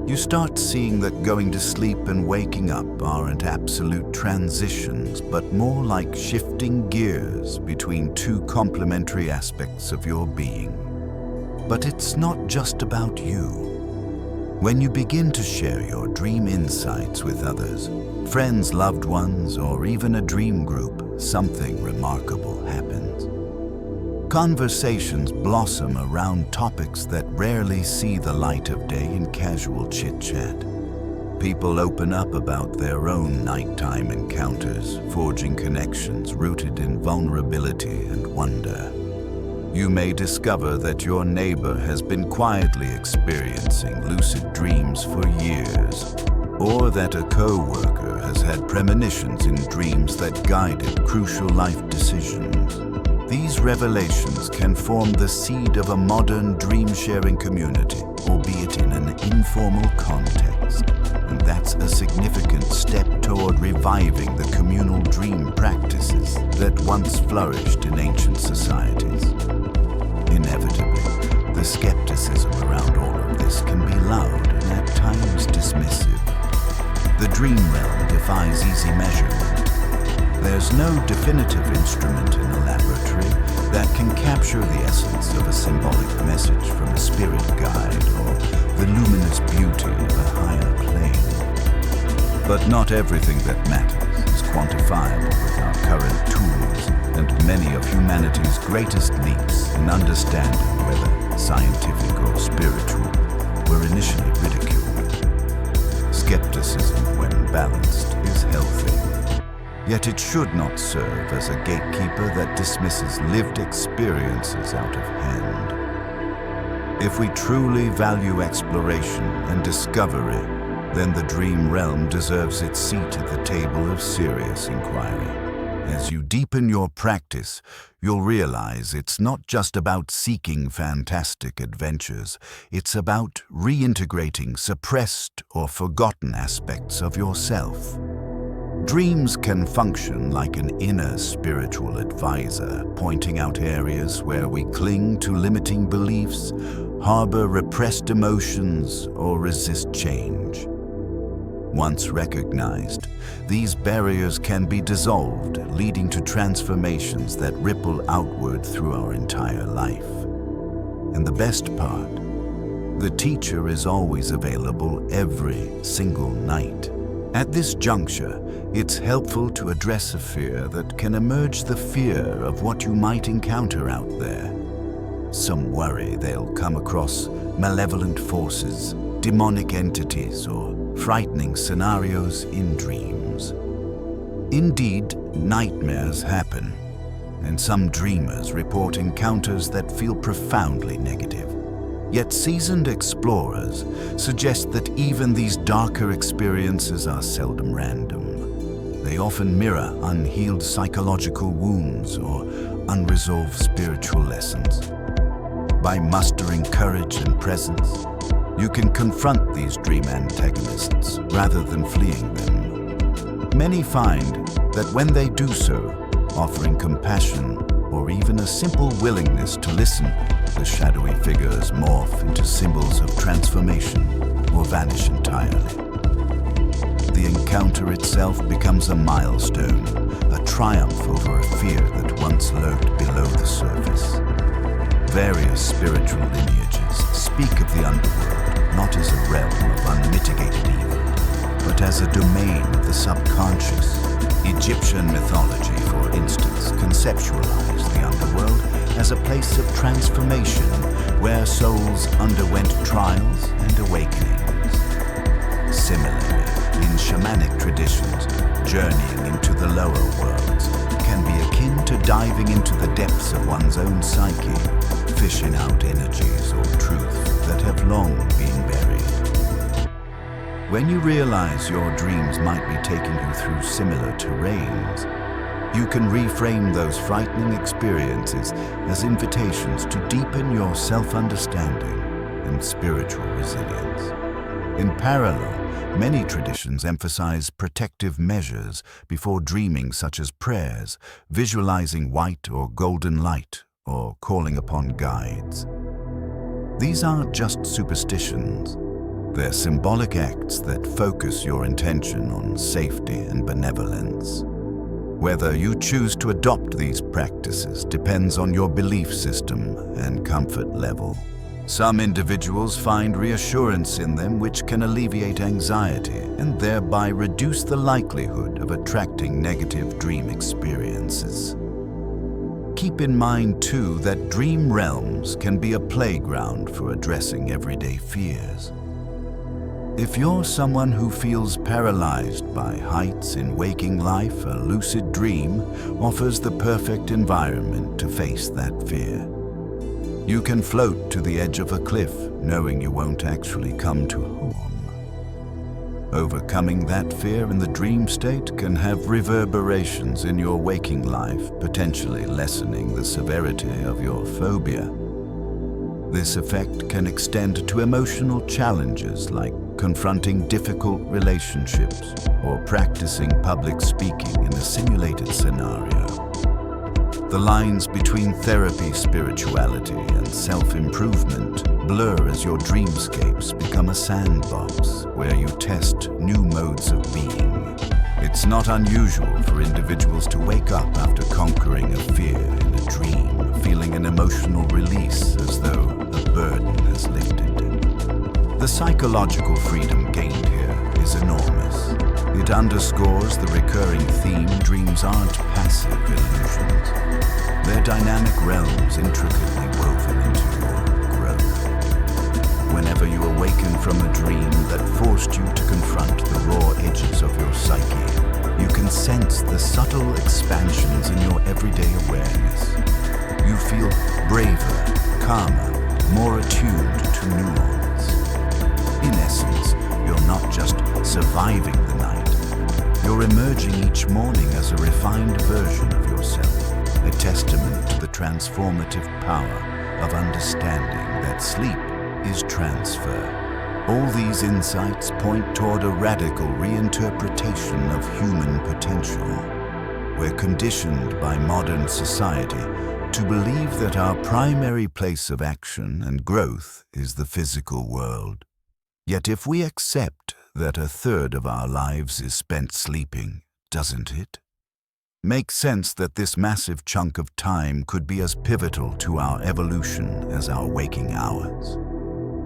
You start seeing that going to sleep and waking up aren't absolute transitions, but more like shifting gears between two complementary aspects of your being. But it's not just about you. When you begin to share your dream insights with others, friends, loved ones, or even a dream group, something remarkable happens. Conversations blossom around topics that rarely see the light of day in casual chit-chat. People open up about their own nighttime encounters, forging connections rooted in vulnerability and wonder. You may discover that your neighbor has been quietly experiencing lucid dreams for years, or that a co-worker has had premonitions in dreams that guided crucial life decisions. These revelations can form the seed of a modern dream-sharing community, albeit in an informal context. And that's a significant step toward reviving the communal dream practices that once flourished in ancient societies. Inevitably, the skepticism around all of this can be loud and at times dismissive. The dream realm defies easy measurement. There's no definitive instrument in a laboratory that can capture the essence of a symbolic message from a spirit guide or the luminous beauty of a higher plane. But not everything that matters is quantifiable with our current tools, and many of humanity's greatest leaps in understanding, whether scientific or spiritual, were initially ridiculed. Skepticism, when balanced, is healthy. Yet it should not serve as a gatekeeper that dismisses lived experiences out of hand. If we truly value exploration and discovery, then the dream realm deserves its seat at the table of serious inquiry. As you deepen your practice, you'll realize it's not just about seeking fantastic adventures, it's about reintegrating suppressed or forgotten aspects of yourself. Dreams can function like an inner spiritual advisor, pointing out areas where we cling to limiting beliefs, harbor repressed emotions, or resist change. Once recognized, these barriers can be dissolved, leading to transformations that ripple outward through our entire life. And the best part, the teacher is always available every single night. At this juncture, it's helpful to address a fear that can emerge, the fear of what you might encounter out there. Some worry they'll come across malevolent forces, demonic entities, or frightening scenarios in dreams. Indeed, nightmares happen, and some dreamers report encounters that feel profoundly negative. Yet seasoned explorers suggest that even these darker experiences are seldom random. They often mirror unhealed psychological wounds or unresolved spiritual lessons. By mustering courage and presence, you can confront these dream antagonists rather than fleeing them. Many find that when they do so, offering compassion or even a simple willingness to listen, the shadowy figures morph into symbols of transformation or vanish entirely. The encounter itself becomes a milestone, a triumph over a fear that once lurked below the surface. Various spiritual lineages speak of the underworld not as a realm of unmitigated evil, but as a domain of the subconscious. Egyptian mythology, for instance, conceptualized the underworld as a place of transformation where souls underwent trials and awakenings. Similarly, in shamanic traditions, journeying into the lower worlds can be akin to diving into the depths of one's own psyche, fishing out energies or truths that have long been buried. When you realize your dreams might be taking you through similar terrains, you can reframe those frightening experiences as invitations to deepen your self-understanding and spiritual resilience. In parallel, many traditions emphasize protective measures before dreaming, such as prayers, visualizing white or golden light, or calling upon guides. These aren't just superstitions. They're symbolic acts that focus your intention on safety and benevolence. Whether you choose to adopt these practices depends on your belief system and comfort level. Some individuals find reassurance in them, which can alleviate anxiety and thereby reduce the likelihood of attracting negative dream experiences. Keep in mind, too, that dream realms can be a playground for addressing everyday fears. If you're someone who feels paralyzed by heights in waking life, a lucid dream offers the perfect environment to face that fear. You can float to the edge of a cliff, knowing you won't actually come to harm. Overcoming that fear in the dream state can have reverberations in your waking life, potentially lessening the severity of your phobia. This effect can extend to emotional challenges like confronting difficult relationships or practicing public speaking in a simulated scenario. The lines between therapy, spirituality, and self-improvement blur as your dreamscapes become a sandbox where you test new modes of being. It's not unusual for individuals to wake up after conquering a fear in a dream, feeling an emotional release as though a burden has lifted. The psychological freedom gained here is enormous. It underscores the recurring theme: dreams aren't passive illusions. They're dynamic realms intricately woven into your growth. Whenever you awaken from a dream that forced you to confront the raw edges of your psyche, you can sense the subtle expansions in your everyday awareness. You feel braver, calmer, more attuned to nuance. In essence, you're not just surviving the night. You're emerging each morning as a refined version of yourself, a testament to the transformative power of understanding that sleep is transfer. All these insights point toward a radical reinterpretation of human potential. We're conditioned by modern society to believe that our primary place of action and growth is the physical world. Yet if we accept that a third of our lives is spent sleeping, doesn't it make sense that this massive chunk of time could be as pivotal to our evolution as our waking hours?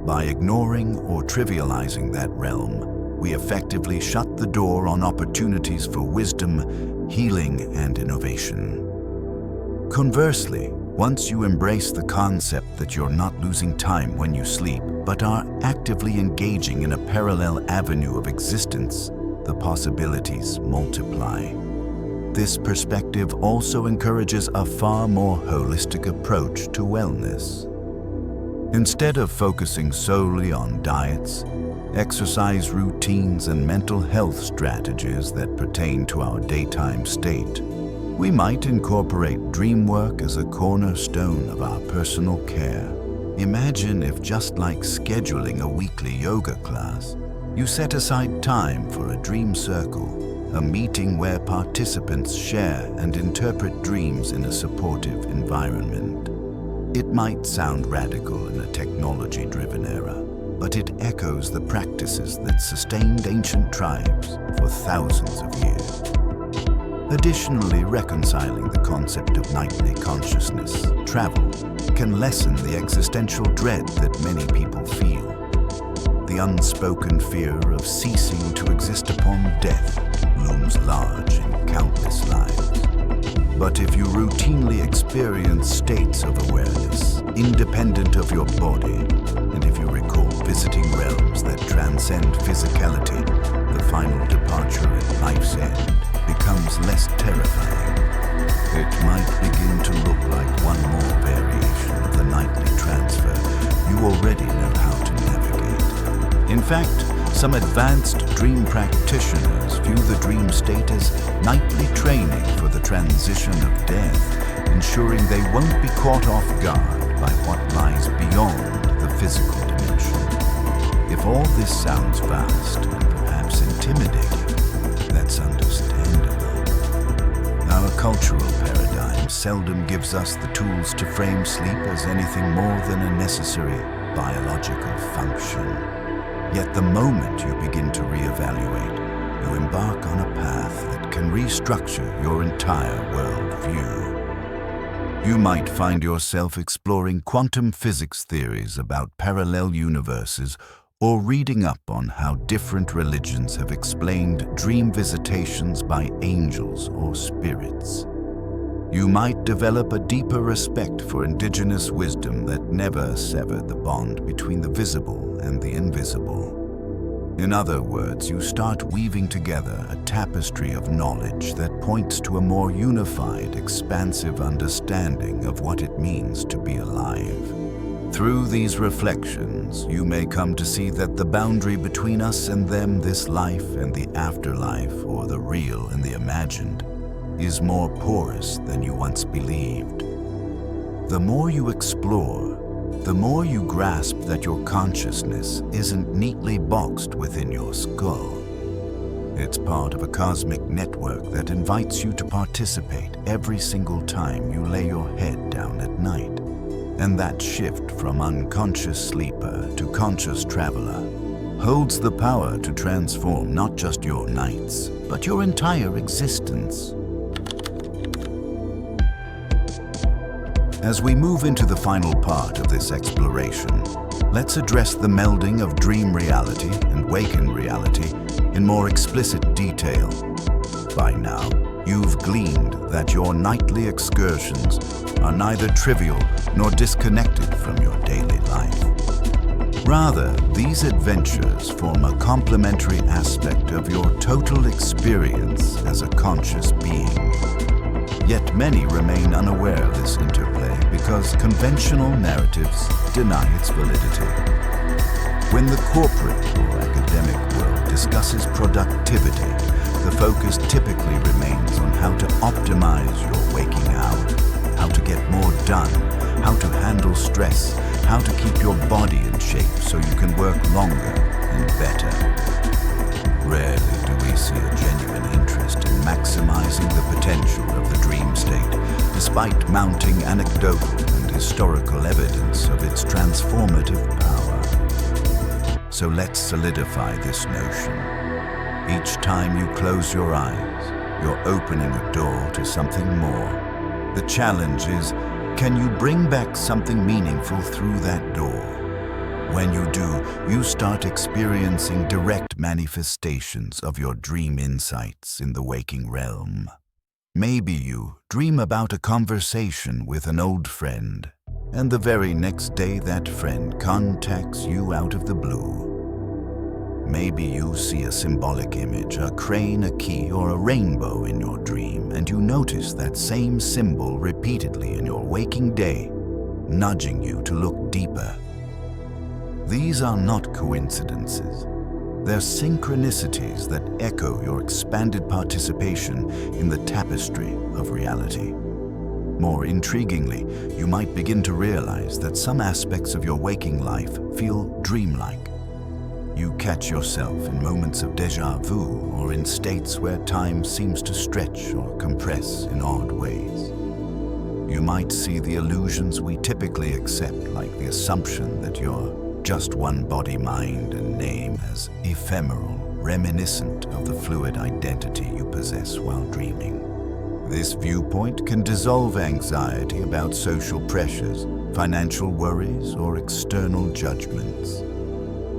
By ignoring or trivializing that realm, we effectively shut the door on opportunities for wisdom, healing, and innovation. Conversely, once you embrace the concept that you're not losing time when you sleep, but are actively engaging in a parallel avenue of existence, the possibilities multiply. This perspective also encourages a far more holistic approach to wellness. Instead of focusing solely on diets, exercise routines, and mental health strategies that pertain to our daytime state, we might incorporate dream work as a cornerstone of our personal care. Imagine if, just like scheduling a weekly yoga class, you set aside time for a dream circle, a meeting where participants share and interpret dreams in a supportive environment. It might sound radical in a technology-driven era, but it echoes the practices that sustained ancient tribes for thousands of years. Additionally, reconciling the concept of nightly consciousness, travel, can lessen the existential dread that many people feel. The unspoken fear of ceasing to exist upon death looms large in countless lives. But if you routinely experience states of awareness, independent of your body, and if you recall visiting realms that transcend physicality, the final departure at life's end becomes less terrifying. It might begin to look like one more variation of the nightly transfer you already know how to navigate. In fact, some advanced dream practitioners view the dream state as nightly training for the transition of death, ensuring they won't be caught off guard by what lies beyond the physical dimension. If all this sounds vast and perhaps intimidating, that's understandable. Our cultural paradigm seldom gives us the tools to frame sleep as anything more than a necessary biological function. Yet the moment you begin to reevaluate, you embark on a path that can restructure your entire worldview. You might find yourself exploring quantum physics theories about parallel universes, or reading up on how different religions have explained dream visitations by angels or spirits. You might develop a deeper respect for indigenous wisdom that never severed the bond between the visible and the invisible. In other words, you start weaving together a tapestry of knowledge that points to a more unified, expansive understanding of what it means to be alive. Through these reflections, you may come to see that the boundary between us and them, this life and the afterlife, or the real and the imagined, is more porous than you once believed. The more you explore, the more you grasp that your consciousness isn't neatly boxed within your skull. It's part of a cosmic network that invites you to participate every single time you lay your head down at night. And that shift from unconscious sleeper to conscious traveler holds the power to transform not just your nights, but your entire existence. As we move into the final part of this exploration, let's address the melding of dream reality and waking reality in more explicit detail. By now, you've gleaned that your nightly excursions are neither trivial nor disconnected from your daily life. Rather, these adventures form a complementary aspect of your total experience as a conscious being. Yet many remain unaware of this interplay because conventional narratives deny its validity. When the corporate or academic world discusses productivity, the focus typically remains on how to optimize your waking hour, how to get more done, how to handle stress, how to keep your body in shape so you can work longer and better. Rarely do we see a genuine interest in maximizing the potential of the dream state, despite mounting anecdotal and historical evidence of its transformative power. So let's solidify this notion. Each time you close your eyes, you're opening a door to something more. The challenge is, can you bring back something meaningful through that door? When you do, you start experiencing direct manifestations of your dream insights in the waking realm. Maybe you dream about a conversation with an old friend, and the very next day that friend contacts you out of the blue. Maybe you see a symbolic image, a crane, a key, or a rainbow in your dream, and you notice that same symbol repeatedly in your waking day, nudging you to look deeper. These are not coincidences. They're synchronicities that echo your expanded participation in the tapestry of reality. More intriguingly, you might begin to realize that some aspects of your waking life feel dreamlike. You catch yourself in moments of déjà vu or in states where time seems to stretch or compress in odd ways. You might see the illusions we typically accept, like the assumption that you're just one body, mind, and name, as ephemeral, reminiscent of the fluid identity you possess while dreaming. This viewpoint can dissolve anxiety about social pressures, financial worries, or external judgments.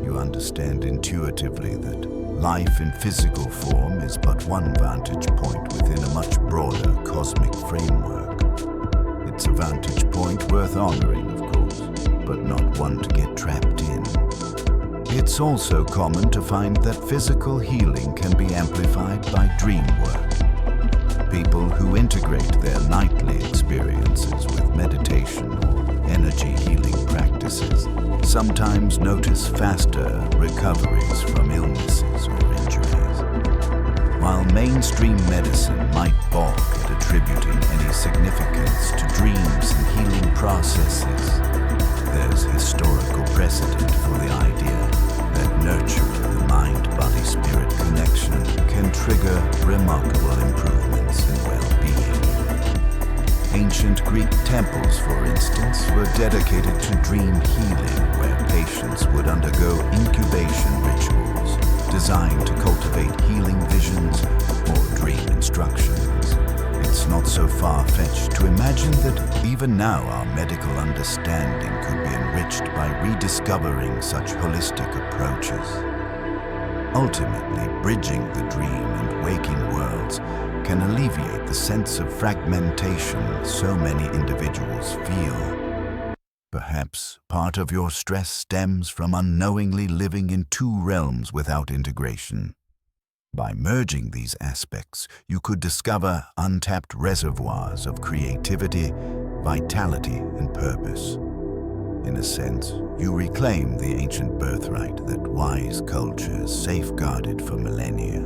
You understand intuitively that life in physical form is but one vantage point within a much broader cosmic framework. It's a vantage point worth honoring, of course, but not one to get trapped in. It's also common to find that physical healing can be amplified by dream work. People who integrate their nightly experiences with meditation or energy healing practices sometimes notice faster recoveries from illnesses or injuries. While mainstream medicine might balk at attributing any significance to dreams and healing processes, there's historical precedent for the idea that nurturing the mind-body-spirit connection can trigger remarkable improvements in well-being. Ancient Greek temples, for instance, were dedicated to dream healing, where patients would undergo incubation rituals designed to cultivate healing visions or dream instructions. It's not so far-fetched to imagine that even now our medical understanding could be enriched by rediscovering such holistic approaches. Ultimately, bridging the dream and waking worlds can alleviate the sense of fragmentation so many individuals feel. Perhaps Perhaps part of your stress stems from unknowingly living in two realms without integration. By merging these aspects, you could discover untapped reservoirs of creativity, vitality, and purpose. In a sense, you reclaim the ancient birthright that wise cultures safeguarded for millennia.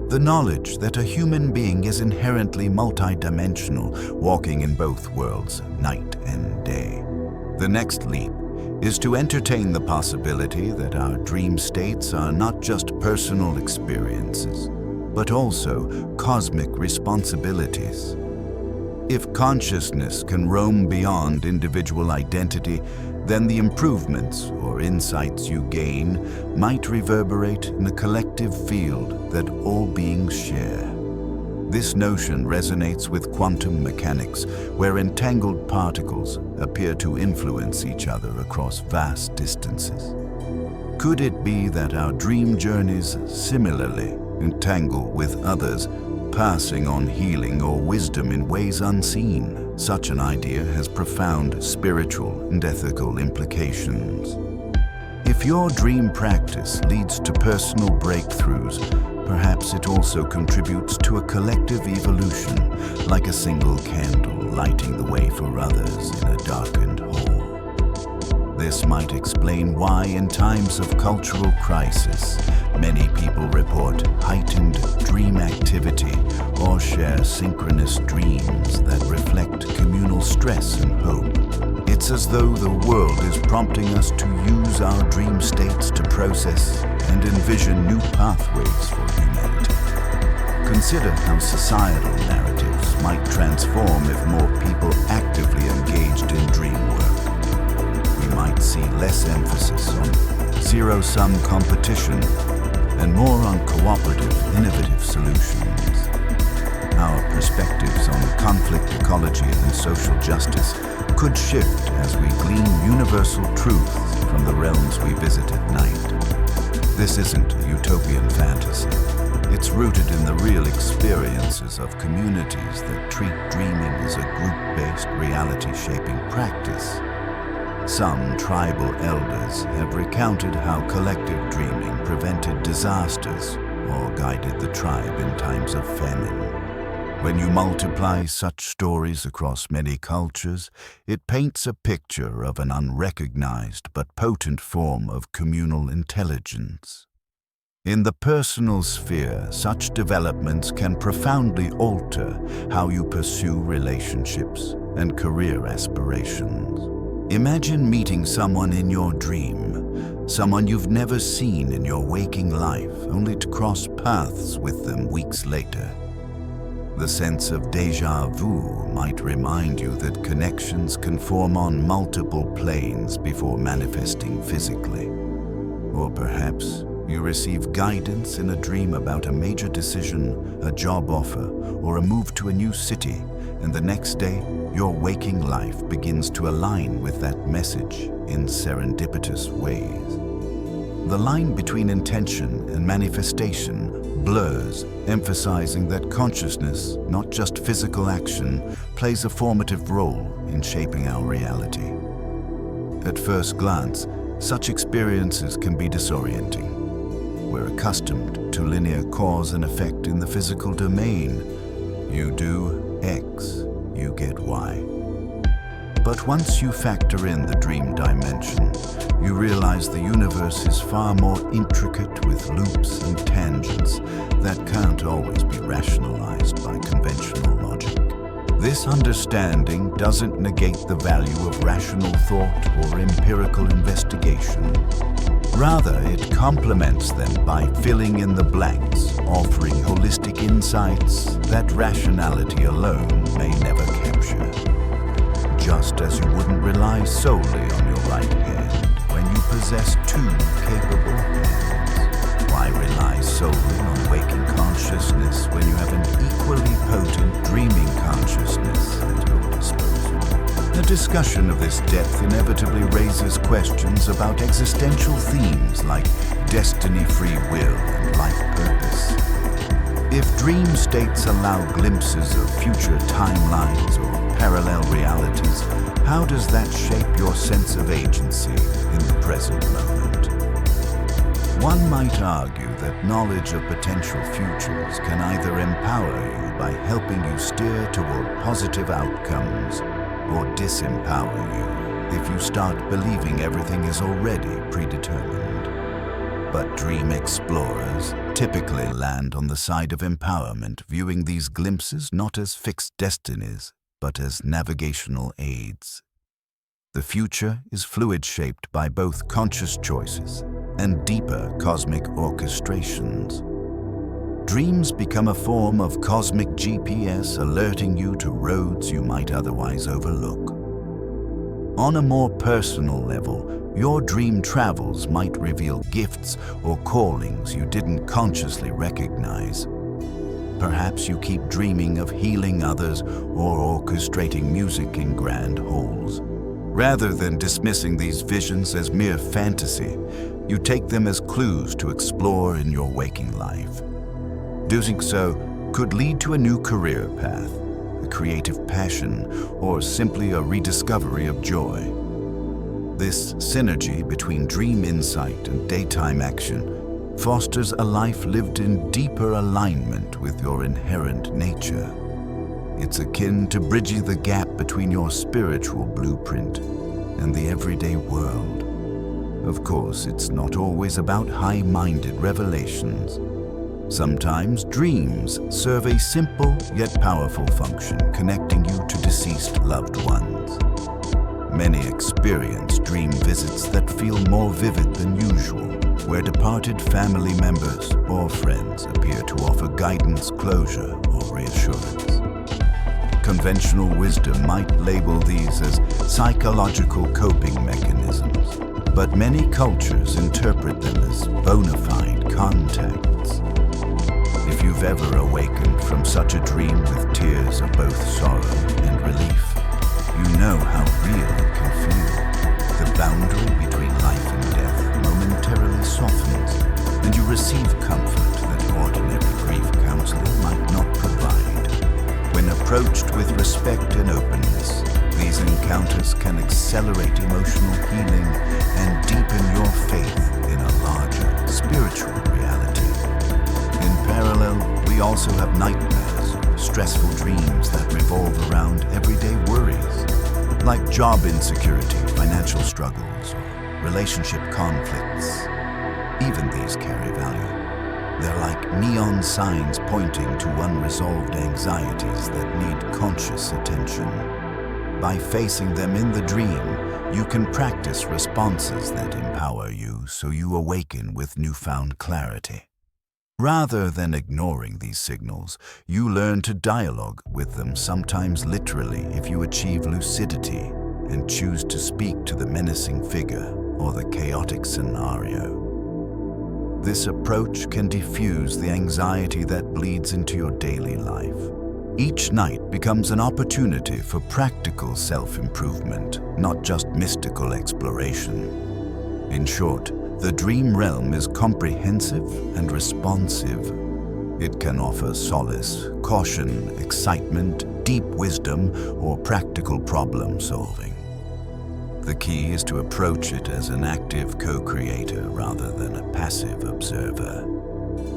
The knowledge that a human being is inherently multidimensional, walking in both worlds, night and day. The next leap is to entertain the possibility that our dream states are not just personal experiences, but also cosmic responsibilities. If consciousness can roam beyond individual identity, then the improvements or insights you gain might reverberate in a collective field that all beings share. This notion resonates with quantum mechanics, where entangled particles appear to influence each other across vast distances. Could it be that our dream journeys similarly entangle with others, passing on healing or wisdom in ways unseen? Such an idea has profound spiritual and ethical implications. If your dream practice leads to personal breakthroughs, perhaps it also contributes to a collective evolution, like a single candle lighting the way for others in a darkened hall. This might explain why, in times of cultural crisis, many people report heightened dream activity or share synchronous dreams that reflect communal stress and hope. It's as though the world is prompting us to use our dream states to process and envision new pathways for humanity. Consider how societal narratives might transform if more people actively engaged in dream work. We might see less emphasis on zero-sum competition and more on cooperative, innovative solutions. Our perspectives on conflict ecology and social justice could shift as we glean universal truths from the realms we visit at night. This isn't a utopian fantasy. It's rooted in the real experiences of communities that treat dreaming as a group-based reality-shaping practice. Some tribal elders have recounted how collective dreaming prevented disasters or guided the tribe in times of famine. When you multiply such stories across many cultures, it paints a picture of an unrecognized but potent form of communal intelligence. In the personal sphere, such developments can profoundly alter how you pursue relationships and career aspirations. Imagine meeting someone in your dream, someone you've never seen in your waking life, only to cross paths with them weeks later. The sense of déjà vu might remind you that connections can form on multiple planes before manifesting physically. Or perhaps you receive guidance in a dream about a major decision, a job offer, or a move to a new city, and the next day, your waking life begins to align with that message in serendipitous ways. The line between intention and manifestation blurs, emphasizing that consciousness, not just physical action, plays a formative role in shaping our reality. At first glance, such experiences can be disorienting. We're accustomed to linear cause and effect in the physical domain. You do X, you get Y. But once you factor in the dream dimension, you realize the universe is far more intricate with loops and tangents that can't always be rationalized by conventional logic. This understanding doesn't negate the value of rational thought or empirical investigation. Rather, it complements them by filling in the blanks, offering holistic insights that rationality alone may never capture. Just as you wouldn't rely solely on your right hand when you possess two capable hands. Why rely solely on waking consciousness when you have an equally potent dreaming consciousness at your disposal? A discussion of this depth inevitably raises questions about existential themes like destiny, free will, and life purpose. If dream states allow glimpses of future timelines or parallel realities, How does that shape your sense of agency in the present moment? One might argue that knowledge of potential futures can either empower you by helping you steer toward positive outcomes or disempower you if you start believing everything is already predetermined. But dream explorers typically land on the side of empowerment, viewing these glimpses not as fixed destinies, but as navigational aids. The future is fluid, shaped by both conscious choices and deeper cosmic orchestrations. Dreams become a form of cosmic GPS, alerting you to roads you might otherwise overlook. On a more personal level, your dream travels might reveal gifts or callings you didn't consciously recognize. Perhaps you keep dreaming of healing others or orchestrating music in grand halls. Rather than dismissing these visions as mere fantasy, you take them as clues to explore in your waking life. Doing so could lead to a new career path, a creative passion, or simply a rediscovery of joy. This synergy between dream insight and daytime action fosters a life lived in deeper alignment with your inherent nature. It's akin to bridging the gap between your spiritual blueprint and the everyday world. Of course, it's not always about high-minded revelations. Sometimes dreams serve a simple yet powerful function, connecting you to deceased loved ones. Many experience dream visits that feel more vivid than usual, where departed family members or friends appear to offer guidance, closure, or reassurance. Conventional wisdom might label these as psychological coping mechanisms, but many cultures interpret them as bona fide contacts. If you've ever awakened from such a dream with tears of both sorrow and relief, you know how real it can feel. The boundary between life and death momentarily softens, and you receive comfort that ordinary grief counseling might not provide. When approached with respect and openness, these encounters can accelerate emotional healing and deepen your faith in a larger spiritual reality. In parallel, we also have nightmares, stressful dreams that revolve around everyday worries, like job insecurity, financial struggles, or relationship conflicts. Even these carry value. They're like neon signs pointing to unresolved anxieties that need conscious attention. By facing them in the dream, you can practice responses that empower you so you awaken with newfound clarity. Rather than ignoring these signals, you learn to dialogue with them, sometimes literally if you achieve lucidity and choose to speak to the menacing figure or the chaotic scenario. This approach can diffuse the anxiety that bleeds into your daily life. Each night becomes an opportunity for practical self-improvement, not just mystical exploration. In short, the dream realm is comprehensive and responsive. It can offer solace, caution, excitement, deep wisdom, or practical problem solving. The key is to approach it as an active co-creator rather than a passive observer.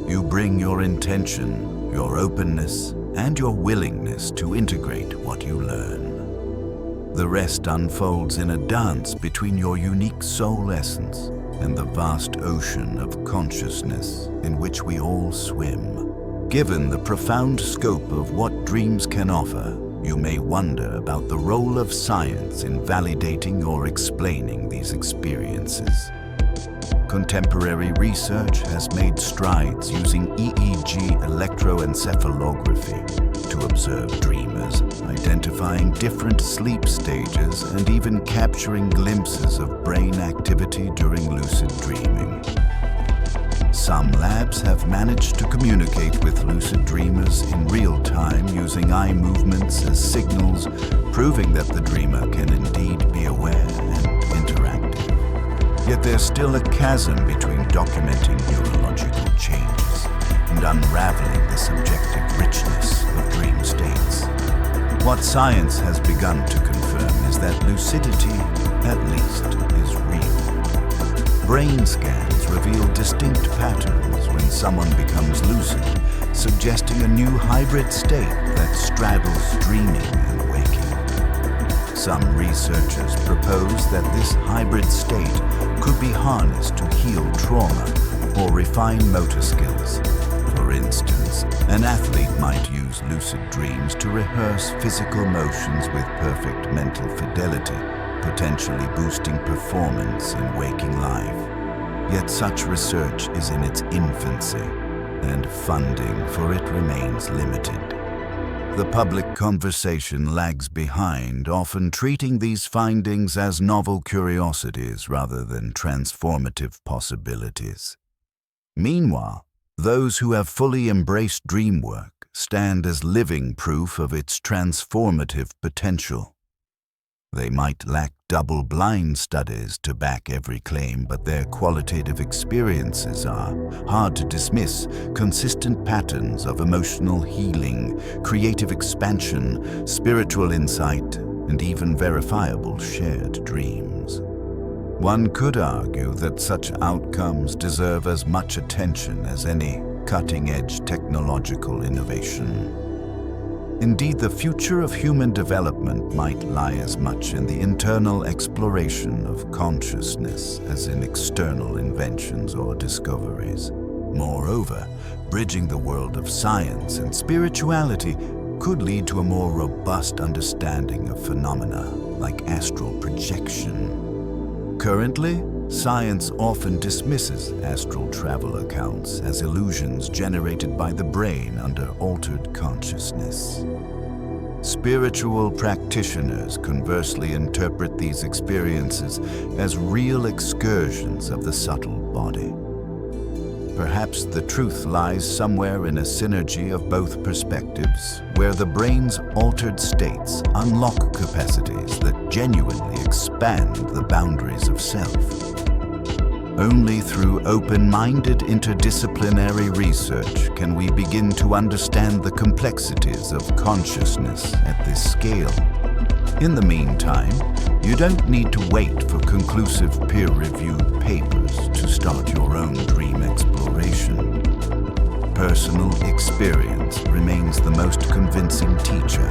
You bring your intention, your openness, and your willingness to integrate what you learn. The rest unfolds in a dance between your unique soul essence and the vast ocean of consciousness in which we all swim. Given the profound scope of what dreams can offer, you may wonder about the role of science in validating or explaining these experiences. Contemporary research has made strides using EEG electroencephalography to observe dreamers, identifying different sleep stages and even capturing glimpses of brain activity during lucid dreaming. Some labs have managed to communicate with lucid dreamers in real time using eye movements as signals, proving that the dreamer can indeed be aware and interactive. Yet there's still a chasm between documenting neurological changes and unraveling the subjective richness of dream states. What science has begun to confirm is means that lucidity, at least, is real. Brain scans reveal distinct patterns when someone becomes lucid, suggesting a new hybrid state that straddles dreaming and waking. Some researchers propose that this hybrid state could be harnessed to heal trauma or refine motor skills. For instance, an athlete might use lucid dreams to rehearse physical motions with perfect mental fidelity, potentially boosting performance in waking life. Yet such research is in its infancy, and funding for it remains limited. The public conversation lags behind, often treating these findings as novel curiosities rather than transformative possibilities. Meanwhile, those who have fully embraced dream work stand as living proof of its transformative potential. They might lack double-blind studies to back every claim, but their qualitative experiences are, hard to dismiss, consistent patterns of emotional healing, creative expansion, spiritual insight, and even verifiable shared dreams. One could argue that such outcomes deserve as much attention as any cutting-edge technological innovation. Indeed, the future of human development might lie as much in the internal exploration of consciousness as in external inventions or discoveries. Moreover, bridging the world of science and spirituality could lead to a more robust understanding of phenomena like astral projection. Currently, science often dismisses astral travel accounts as illusions generated by the brain under altered consciousness. Spiritual practitioners conversely interpret these experiences as real excursions of the subtle body. Perhaps the truth lies somewhere in a synergy of both perspectives, where the brain's altered states unlock capacities that genuinely expand the boundaries of self. Only through open-minded interdisciplinary research can we begin to understand the complexities of consciousness at this scale. In the meantime, you don't need to wait for conclusive peer-reviewed papers to start your own dream exploration. Personal experience remains the most convincing teacher.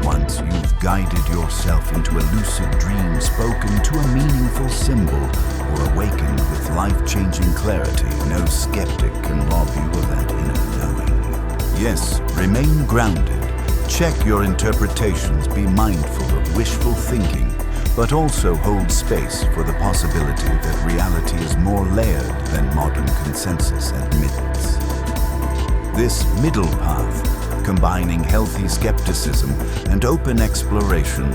Once you've guided yourself into a lucid dream, spoken to a meaningful symbol, or awakened with life-changing clarity, no skeptic can rob you of that inner knowing. Yes, remain grounded. Check your interpretations, be mindful of wishful thinking, but also hold space for the possibility that reality is more layered than modern consensus admits. This middle path, combining healthy skepticism and open exploration,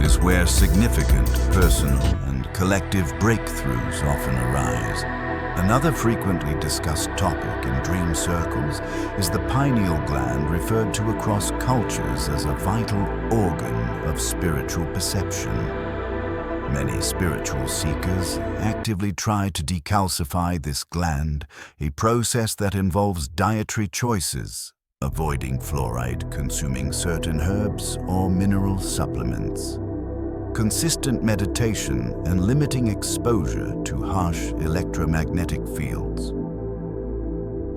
is where significant personal and collective breakthroughs often arise. Another frequently discussed topic in dream circles is the pineal gland, referred to across cultures as a vital organ of spiritual perception. Many spiritual seekers actively try to decalcify this gland, a process that involves dietary choices, avoiding fluoride, consuming certain herbs or mineral supplements, consistent meditation, and limiting exposure to harsh electromagnetic fields.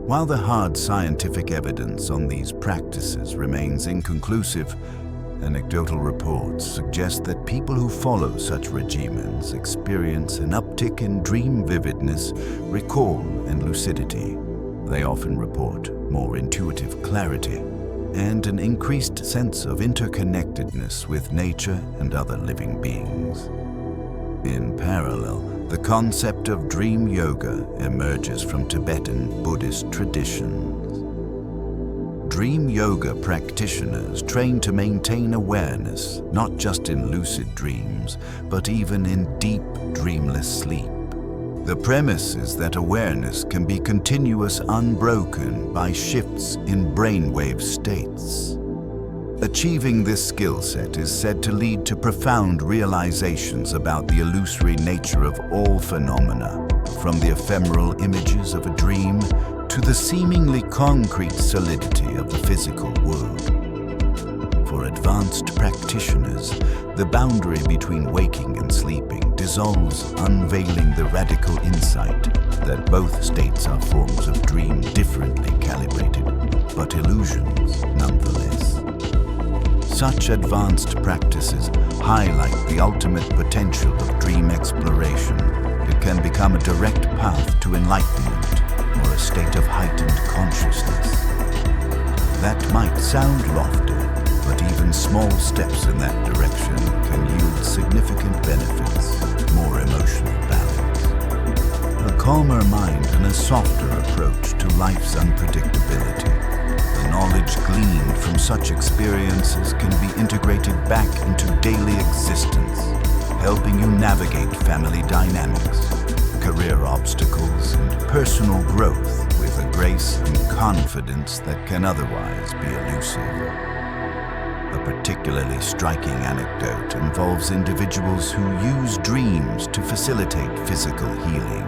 While the hard scientific evidence on these practices remains inconclusive, anecdotal reports suggest that people who follow such regimens experience an uptick in dream vividness, recall, and lucidity. They often report more intuitive clarity and an increased sense of interconnectedness with nature and other living beings. In parallel, the concept of dream yoga emerges from Tibetan Buddhist traditions. Dream yoga practitioners train to maintain awareness, not just in lucid dreams, but even in deep, dreamless sleep. The premise is that awareness can be continuous, unbroken by shifts in brainwave states. Achieving this skill set is said to lead to profound realizations about the illusory nature of all phenomena, from the ephemeral images of a dream to the seemingly concrete solidity of the physical world. For advanced practitioners, the boundary between waking and sleeping dissolves, unveiling the radical insight that both states are forms of dream differently calibrated, but illusions nonetheless. Such advanced practices highlight the ultimate potential of dream exploration. It can become a direct path to enlightenment or a state of heightened consciousness. That might sound lofty, but even small steps in that direction can yield significant benefits, more emotional balance, a calmer mind and a softer approach to life's unpredictability. The knowledge gleaned from such experiences can be integrated back into daily existence, helping you navigate family dynamics, career obstacles, and personal growth with a grace and confidence that can otherwise be elusive. A particularly striking anecdote involves individuals who use dreams to facilitate physical healing.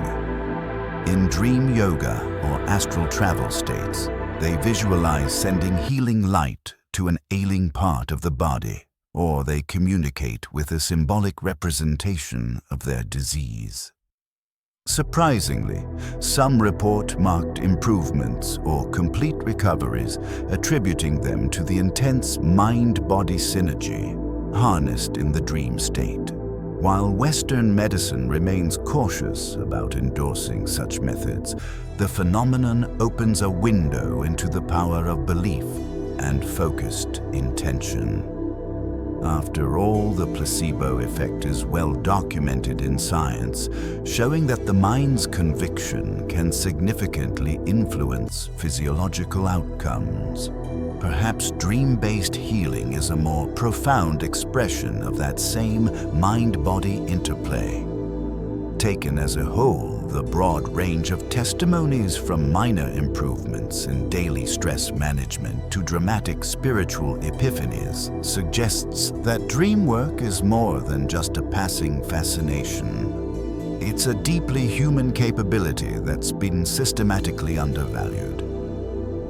In dream yoga or astral travel states, they visualize sending healing light to an ailing part of the body, or they communicate with a symbolic representation of their disease. Surprisingly, some report marked improvements or complete recoveries, attributing them to the intense mind-body synergy harnessed in the dream state. While Western medicine remains cautious about endorsing such methods, the phenomenon opens a window into the power of belief and focused intention. After all, the placebo effect is well documented in science, showing that the mind's conviction can significantly influence physiological outcomes. Perhaps dream-based healing is a more profound expression of that same mind-body interplay. Taken as a whole, the broad range of testimonies from minor improvements in daily stress management to dramatic spiritual epiphanies suggests that dream work is more than just a passing fascination. It's a deeply human capability that's been systematically undervalued.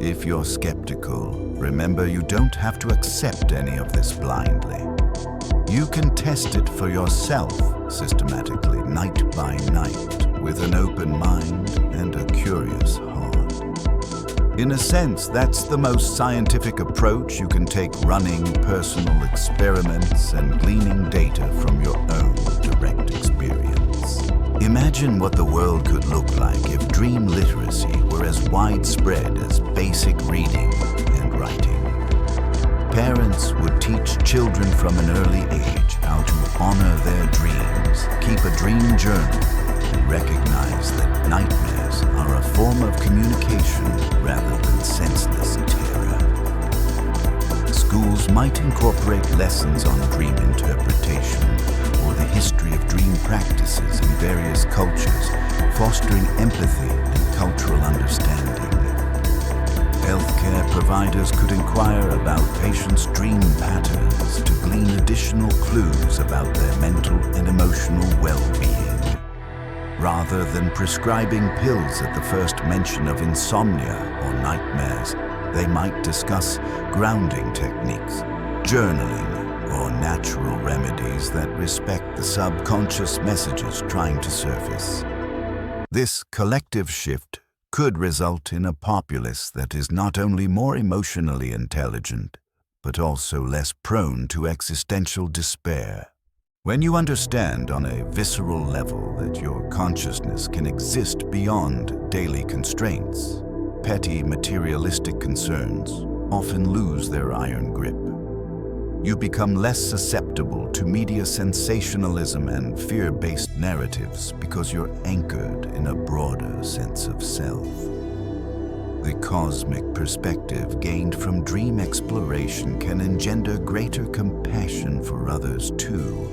If you're skeptical, remember you don't have to accept any of this blindly. You can test it for yourself systematically, night by night, with an open mind and a curious heart. In a sense, that's the most scientific approach you can take, running personal experiments and gleaning data from your own direct experience. Imagine what the world could look like if dream literacy were as widespread as basic reading and writing. Parents would teach children from an early age how to honor their dreams, keep a dream journal, and recognize that nightmares are a form of communication rather than senseless terror. Schools might incorporate lessons on dream interpretation or the history of dream practices in various cultures, fostering empathy and cultural understanding. Healthcare providers could inquire about patients' dream patterns to glean additional clues about their mental and emotional well-being. Rather than prescribing pills at the first mention of insomnia or nightmares, they might discuss grounding techniques, journaling, or natural remedies that respect the subconscious messages trying to surface. This collective shift could result in a populace that is not only more emotionally intelligent, but also less prone to existential despair. When you understand on a visceral level that your consciousness can exist beyond daily constraints, petty materialistic concerns often lose their iron grip. You become less susceptible to media sensationalism and fear-based narratives because you're anchored in a broader sense of self. The cosmic perspective gained from dream exploration can engender greater compassion for others too.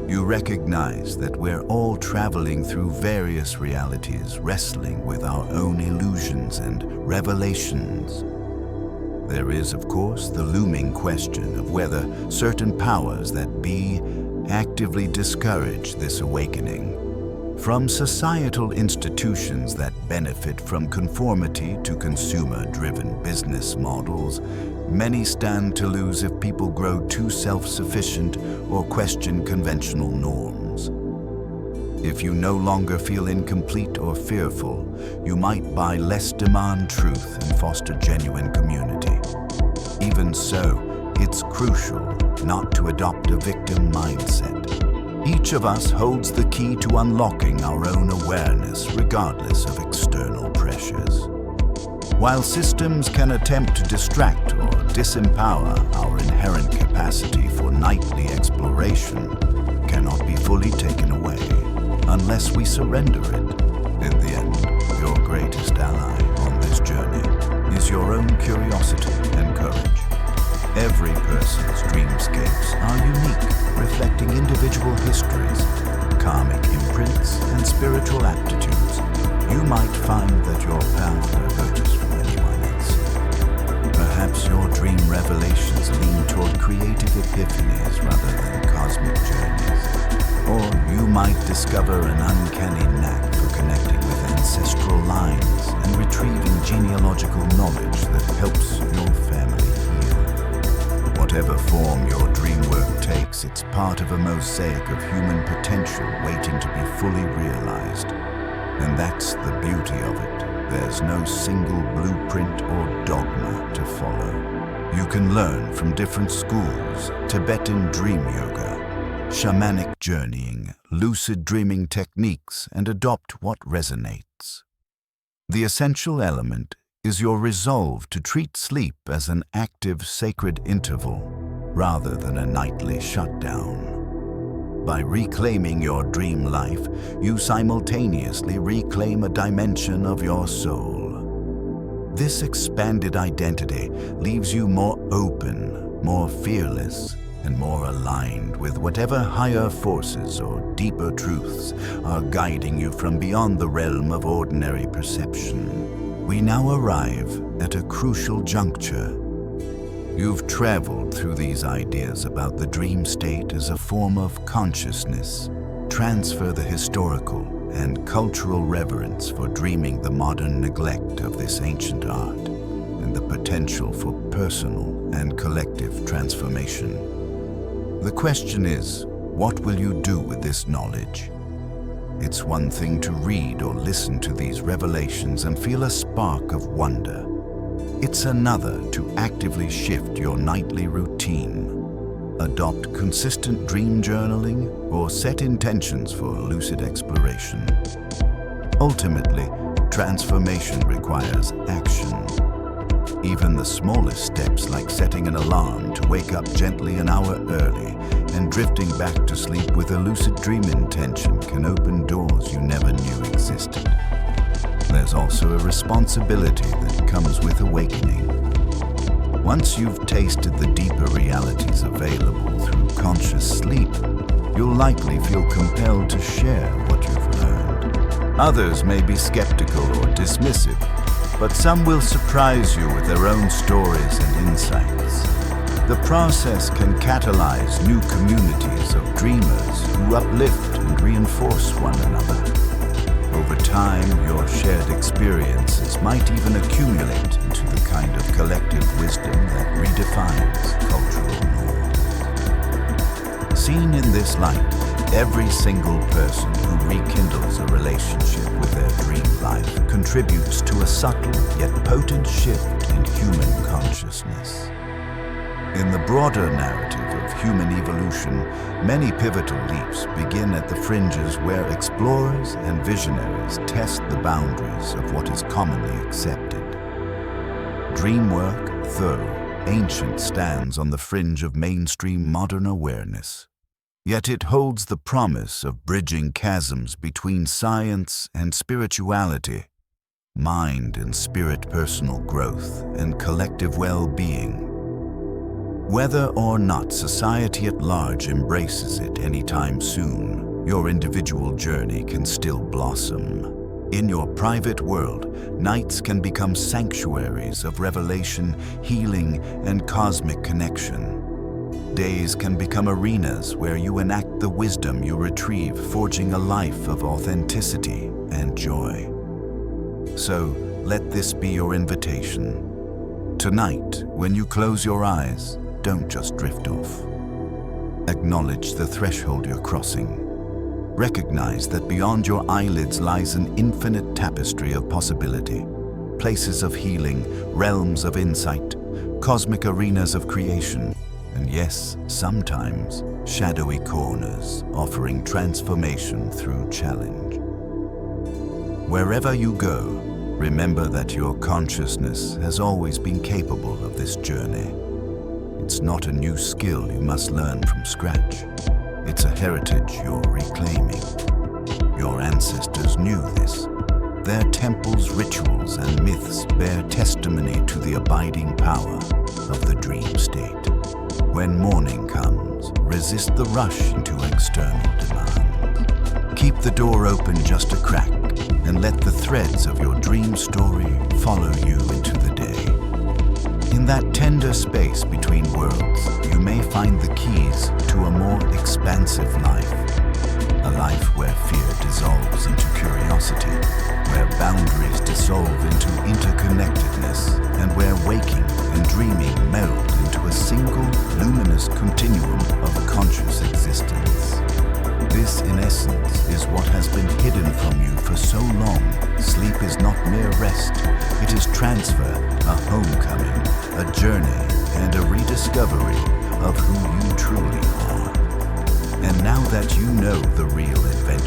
You recognize that we're all traveling through various realities, wrestling with our own illusions and revelations. There is, of course, the looming question of whether certain powers that be actively discourage this awakening. From societal institutions that benefit from conformity to consumer-driven business models, many stand to lose if people grow too self-sufficient or question conventional norms. If you no longer feel incomplete or fearful, you might by less demand truth and foster genuine community. Even so, it's crucial not to adopt a victim mindset. Each of us holds the key to unlocking our own awareness regardless of external pressures. While systems can attempt to distract or disempower, our inherent capacity for nightly exploration cannot be fully taken away unless we surrender it. In the end, your greatest ally on this journey is your own curiosity and courage. Every person's dreamscapes are unique, reflecting individual histories, karmic imprints, and spiritual aptitudes. You might find that your path diverges from anyone else. Perhaps your dream revelations lean toward creative epiphanies rather than cosmic journeys. Or you might discover an uncanny knack for connecting with ancestral lines and retrieving genealogical knowledge that helps your family heal. Whatever form your dream work takes, it's part of a mosaic of human potential waiting to be fully realized. And that's the beauty of it. There's no single blueprint or dogma to follow. You can learn from different schools, Tibetan dream yoga, shamanic journeying, lucid dreaming techniques, and adopt what resonates. The essential element is your resolve to treat sleep as an active, sacred interval rather than a nightly shutdown. By reclaiming your dream life, you simultaneously reclaim a dimension of your soul. This expanded identity leaves you more open, more fearless, and more aligned with whatever higher forces or deeper truths are guiding you from beyond the realm of ordinary perception. We now arrive at a crucial juncture. You've traveled through these ideas about the dream state as a form of consciousness. Transfer the historical and cultural reverence for dreaming the modern neglect of this ancient art and the potential for personal and collective transformation. The question is, what will you do with this knowledge? It's one thing to read or listen to these revelations and feel a spark of wonder. It's another to actively shift your nightly routine, adopt consistent dream journaling, or set intentions for lucid exploration. Ultimately, transformation requires action. Even the smallest steps, like setting an alarm to wake up gently an hour early and drifting back to sleep with a lucid dream intention, can open doors you never knew existed. There's also a responsibility that comes with awakening. Once you've tasted the deeper realities available through conscious sleep, you'll likely feel compelled to share what you've learned. Others may be skeptical or dismissive, but some will surprise you with their own stories and insights. The process can catalyze new communities of dreamers who uplift and reinforce one another. Over time, your shared experiences might even accumulate into the kind of collective wisdom that redefines cultural norms. Seen in this light, every single person who rekindles a relationship with their dream life contributes to a subtle yet potent shift in human consciousness. In the broader narrative of human evolution, many pivotal leaps begin at the fringes where explorers and visionaries test the boundaries of what is commonly accepted. Dream work, though ancient, stands on the fringe of mainstream modern awareness. Yet it holds the promise of bridging chasms between science and spirituality, mind and spirit, personal growth, and collective well-being. Whether or not society at large embraces it anytime soon, your individual journey can still blossom. In your private world, nights can become sanctuaries of revelation, healing, and cosmic connection. Days can become arenas where you enact the wisdom you retrieve, forging a life of authenticity and joy. So, let this be your invitation. Tonight, when you close your eyes, don't just drift off. Acknowledge the threshold you're crossing. Recognize that beyond your eyelids lies an infinite tapestry of possibility, places of healing, realms of insight, cosmic arenas of creation, and yes, sometimes shadowy corners offering transformation through challenge. Wherever you go, remember that your consciousness has always been capable of this journey. It's not a new skill you must learn from scratch. It's a heritage you're reclaiming. Your ancestors knew this. Their temples, rituals, and myths bear testimony to the abiding power of the dream state. When morning comes, resist the rush into external demand. Keep the door open just a crack and let the threads of your dream story follow you into the day. In that tender space between worlds, you may find the keys to a more expansive life. A life where fear dissolves into curiosity, where boundaries dissolve into interconnectedness, and where waking and dreaming meld into a single luminous continuum of conscious existence. This, in essence, is what has been hidden from you for so long. Sleep is not mere rest. It is transfer, a homecoming, a journey, and a rediscovery of who you truly are. And now that you know the real adventure